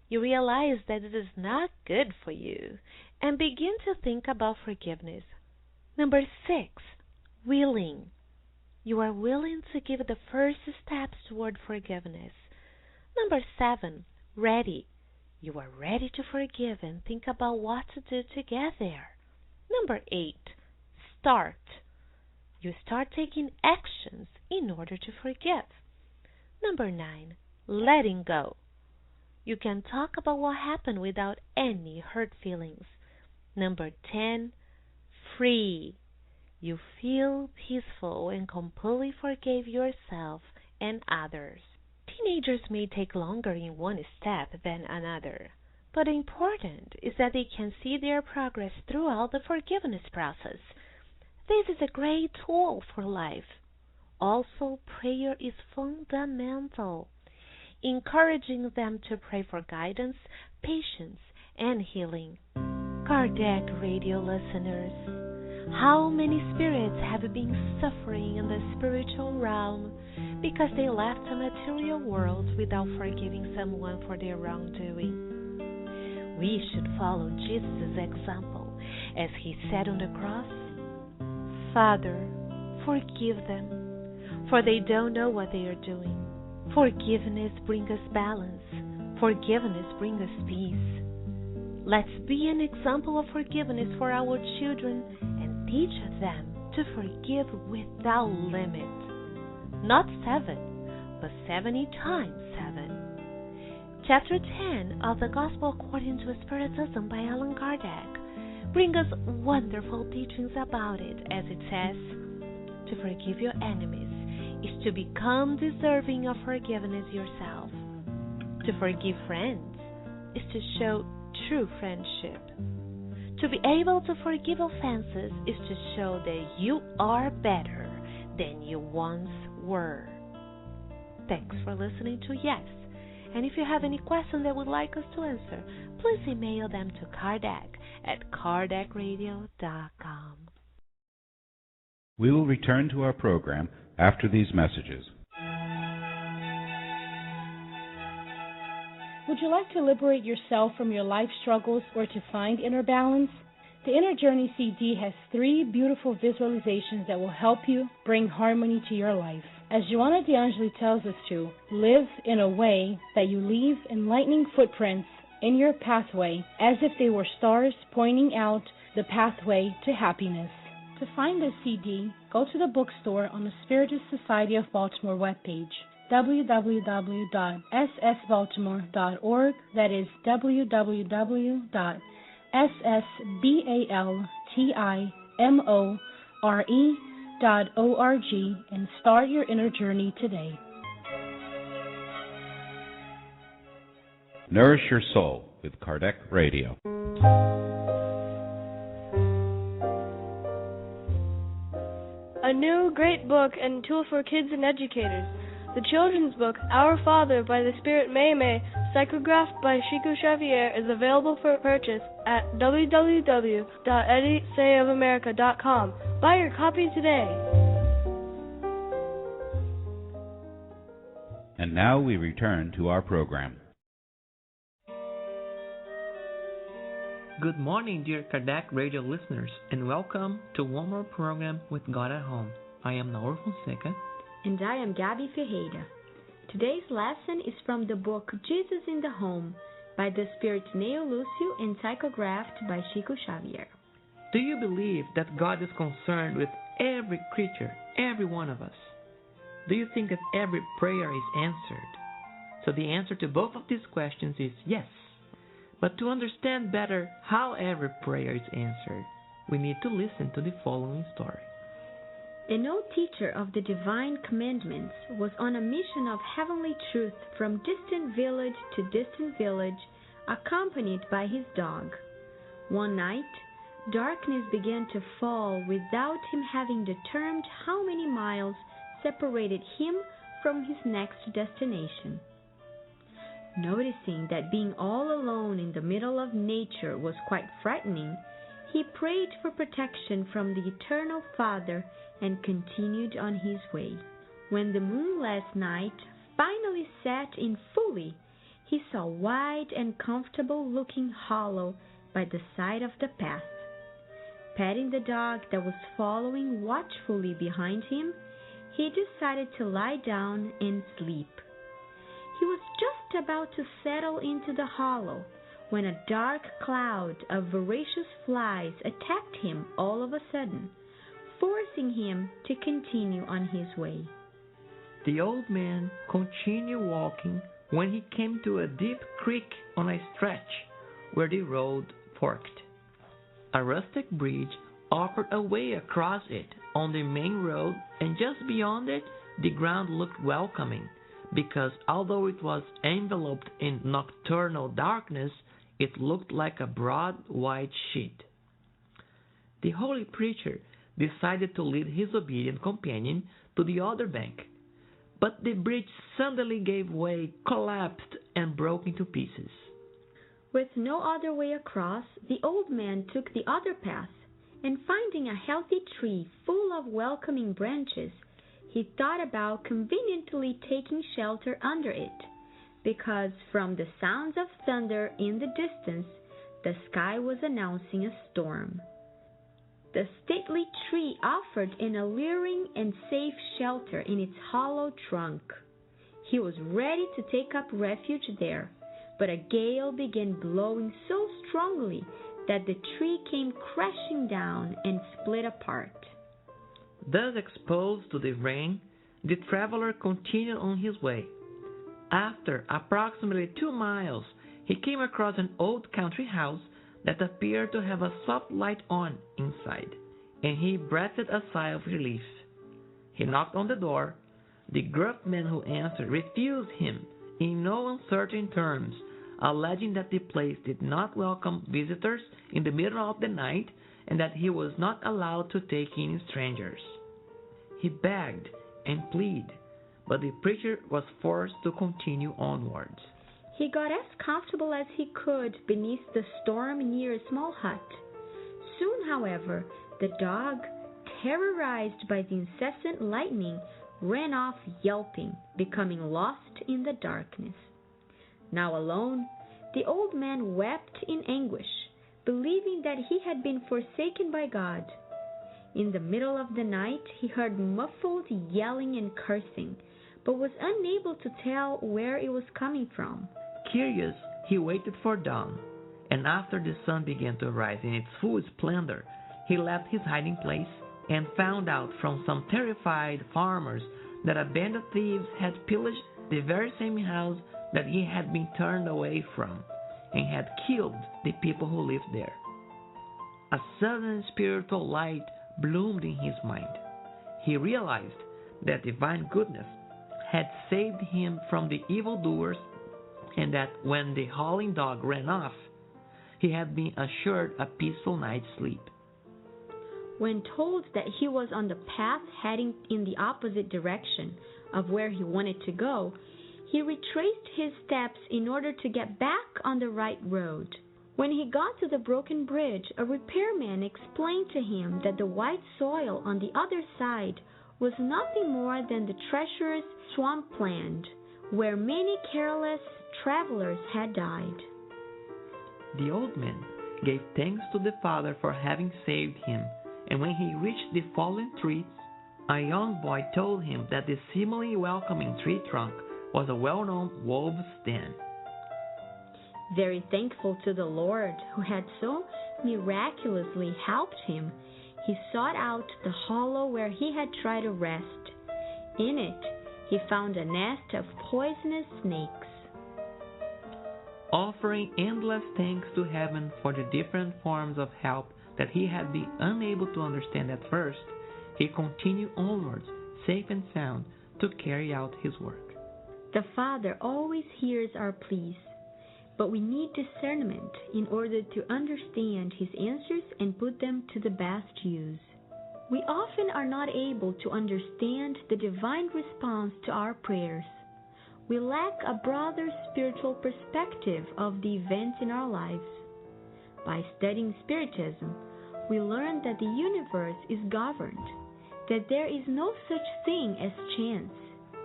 You realize that it is not good for you and begin to think about forgiveness. Number 6, willing. You are willing to give the first steps toward forgiveness. Number 7, ready. You are ready to forgive and think about what to do to get there. Number 8, start. You start taking actions in order to forgive. Number 9, letting go. You can talk about what happened without any hurt feelings. Number 10, free. You feel peaceful and completely forgave yourself and others. Teenagers may take longer in one step than another, but important is that they can see their progress throughout the forgiveness process. This is a great tool for life. Also, prayer is fundamental, encouraging them to pray for guidance, patience, and healing. Kardec Radio listeners, how many spirits have been suffering in the spiritual realm because they left the material world without forgiving someone for their wrongdoing? We should follow Jesus' example as he said on the cross, Father, forgive them, for they don't know what they are doing. Forgiveness brings us balance. Forgiveness brings us peace. Let's be an example of forgiveness for our children and teach them to forgive without limit. Not 7, but 70 times 7. Chapter 10 of the Gospel According to Spiritism by Allan Kardec brings us wonderful teachings about it, as it says, to forgive your enemies is to become deserving of forgiveness yourself. To forgive friends is to show true friendship. To be able to forgive offenses is to show that you are better than you once were. Thanks for listening to Yes. And if you have any questions that would like us to answer, please email them to kardec@kardecradio.com. We will return to our program after these messages. Would you like to liberate yourself from your life struggles or to find inner balance? The Inner Journey CD has 3 beautiful visualizations that will help you bring harmony to your life. As Joanna DeAngeli tells us to, live in a way that you leave enlightening footprints in your pathway as if they were stars pointing out the pathway to happiness. To find this CD, go to the bookstore on the Spiritist Society of Baltimore webpage, www.ssbaltimore.org. That is www.ssbaltimore.org, and start your inner journey today. Nourish Your Soul with Kardec Radio. A new great book and tool for kids and educators. The children's book, Our Father by the Spirit May, psychographed by Chico Xavier, is available for purchase at www.edisayofamerica.com. Buy your copy today. And now we return to our program. Good morning, dear Kardec Radio listeners, and welcome to one more program with God at Home. I am Naur Fonseca. And I am Gabi Ferreira. Today's lesson is from the book Jesus in the Home by the Spirit Neo Lucio and psychographed by Chico Xavier. Do you believe that God is concerned with every creature, every one of us? Do you think that every prayer is answered? So the answer to both of these questions is yes. But to understand better how every prayer is answered, we need to listen to the following story. An old teacher of the divine commandments was on a mission of heavenly truth from distant village to distant village, accompanied by his dog. One night, darkness began to fall without him having determined how many miles separated him from his next destination. Noticing that being all alone in the middle of nature was quite frightening, he prayed for protection from the Eternal Father and continued on his way. When the moon last night finally set in fully, he saw a wide and comfortable-looking hollow by the side of the path. Petting the dog that was following watchfully behind him, he decided to lie down and sleep. He was just about to settle into the hollow when a dark cloud of voracious flies attacked him all of a sudden, forcing him to continue on his way. The old man continued walking when he came to a deep creek on a stretch where the road forked. A rustic bridge offered a way across it on the main road, and just beyond it, the ground looked welcoming, because although it was enveloped in nocturnal darkness, it looked like a broad white sheet. The holy preacher decided to lead his obedient companion to the other bank, but the bridge suddenly gave way, collapsed, and broke into pieces. With no other way across, the old man took the other path, and finding a healthy tree full of welcoming branches, he thought about conveniently taking shelter under it, because from the sounds of thunder in the distance, the sky was announcing a storm. The stately tree offered an alluring and safe shelter in its hollow trunk. He was ready to take up refuge there, but a gale began blowing so strongly that the tree came crashing down and split apart. Thus exposed to the rain, the traveler continued on his way. After approximately 2 miles, he came across an old country house that appeared to have a soft light on inside, and he breathed a sigh of relief. He knocked on the door. The gruff man who answered refused him in no uncertain terms, alleging that the place did not welcome visitors in the middle of the night and that he was not allowed to take in strangers. He begged and pleaded, but the preacher was forced to continue onwards. He got as comfortable as he could beneath the storm near a small hut. Soon, however, the dog, terrorized by the incessant lightning, ran off yelping, becoming lost in the darkness. Now alone, the old man wept in anguish, believing that he had been forsaken by God. In the middle of the night, he heard muffled yelling and cursing, but was unable to tell where it was coming from. Curious, he waited for dawn, and after the sun began to rise in its full splendor, he left his hiding place and found out from some terrified farmers that a band of thieves had pillaged the very same house that he had been turned away from, and had killed the people who lived there. A sudden spiritual light bloomed in his mind. He realized that divine goodness had saved him from the evildoers, and that when the howling dog ran off, he had been assured a peaceful night's sleep. When told that he was on the path heading in the opposite direction of where he wanted to go, he retraced his steps in order to get back on the right road. When he got to the broken bridge, a repairman explained to him that the white soil on the other side was nothing more than the treacherous swampland where many careless travelers had died. The old man gave thanks to the Father for having saved him, and when he reached the fallen trees, a young boy told him that the seemingly welcoming tree trunk was a well-known wolf's den. Very thankful to the Lord who had so miraculously helped him, he sought out the hollow where he had tried to rest. In it, he found a nest of poisonous snakes. Offering endless thanks to heaven for the different forms of help that he had been unable to understand at first, he continued onwards, safe and sound, to carry out his work. The Father always hears our pleas, but we need discernment in order to understand His answers and put them to the best use. We often are not able to understand the divine response to our prayers. We lack a broader spiritual perspective of the events in our lives. By studying Spiritism, we learn that the universe is governed, that there is no such thing as chance,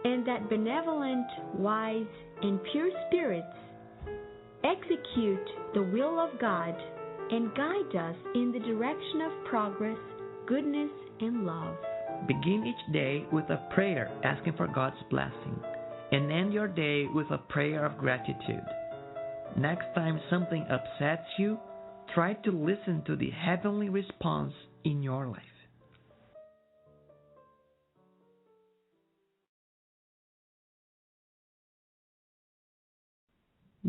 and that benevolent, wise, and pure spirits execute the will of God and guide us in the direction of progress, goodness, and love. Begin each day with a prayer asking for God's blessing, and end your day with a prayer of gratitude. Next time something upsets you, try to listen to the heavenly response in your life.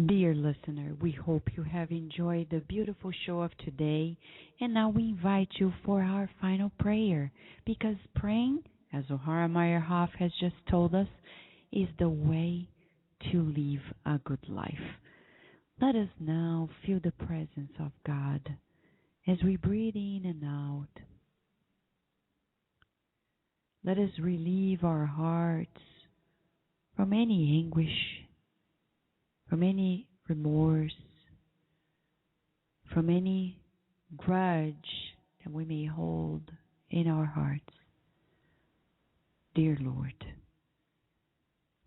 Dear listener, we hope you have enjoyed the beautiful show of today, and now we invite you for our final prayer, because praying, as Zohar Meyerhoff has just told us, is the way to live a good life. Let us now feel the presence of God as we breathe in and out. Let us relieve our hearts from any anguish, from any remorse, from any grudge that we may hold in our hearts. Dear Lord,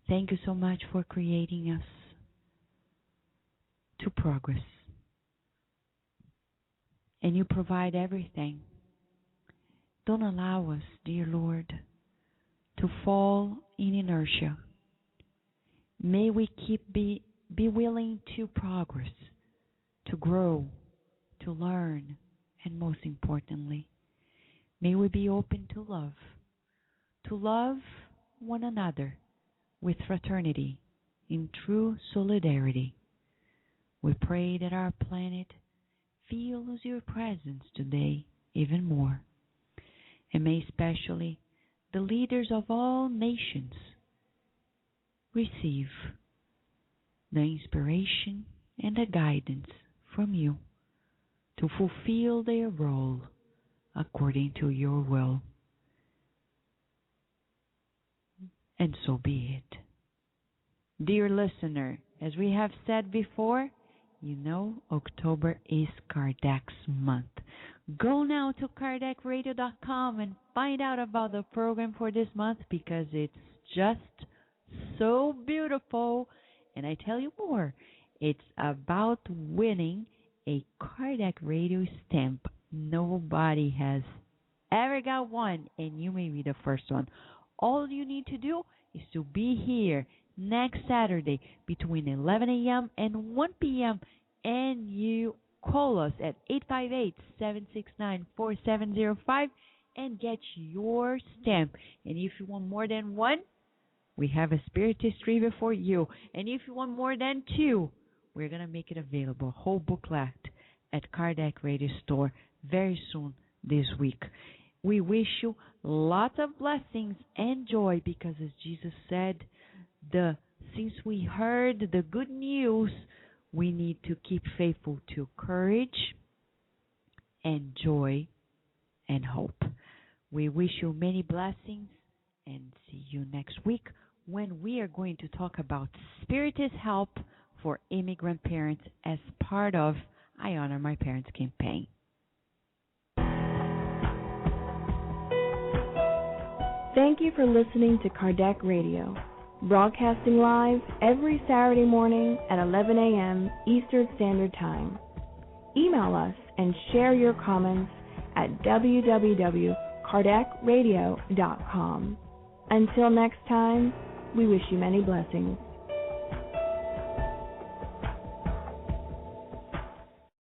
thank you so much for creating us to progress. And you provide everything. Don't allow us, dear Lord, to fall in inertia. May we be willing to progress, to grow, to learn, and most importantly, may we be open to love one another with fraternity in true solidarity. We pray that our planet feels your presence today even more, and may especially the leaders of all nations receive the inspiration and the guidance from you to fulfill their role according to your will. And so be it. Dear listener, as we have said before, you know October is Kardec's month. Go now to KardecRadio.com and find out about the program for this month, because it's just so beautiful. And I tell you more, it's about winning a Kardec Radio stamp. Nobody has ever got one, and you may be the first one. All you need to do is to be here next Saturday between 11 a.m. and 1 p.m. and you call us at 858-769-4705 and get your stamp. And if you want more than one, we have a Spiritist Trivia for you. And if you want more than two, we're going to make it available, whole booklet at Kardec Radio Store very soon this week. We wish you lots of blessings and joy because, as Jesus said, since we heard the good news, we need to keep faithful to courage and joy and hope. We wish you many blessings and see you next week when we are going to talk about Spiritist help for immigrant parents as part of I Honor My Parents campaign. Thank you for listening to Kardec Radio, broadcasting live every Saturday morning at 11 a.m. Eastern Standard Time. Email us and share your comments at www.kardecradio.com. Until next time, we wish you many blessings.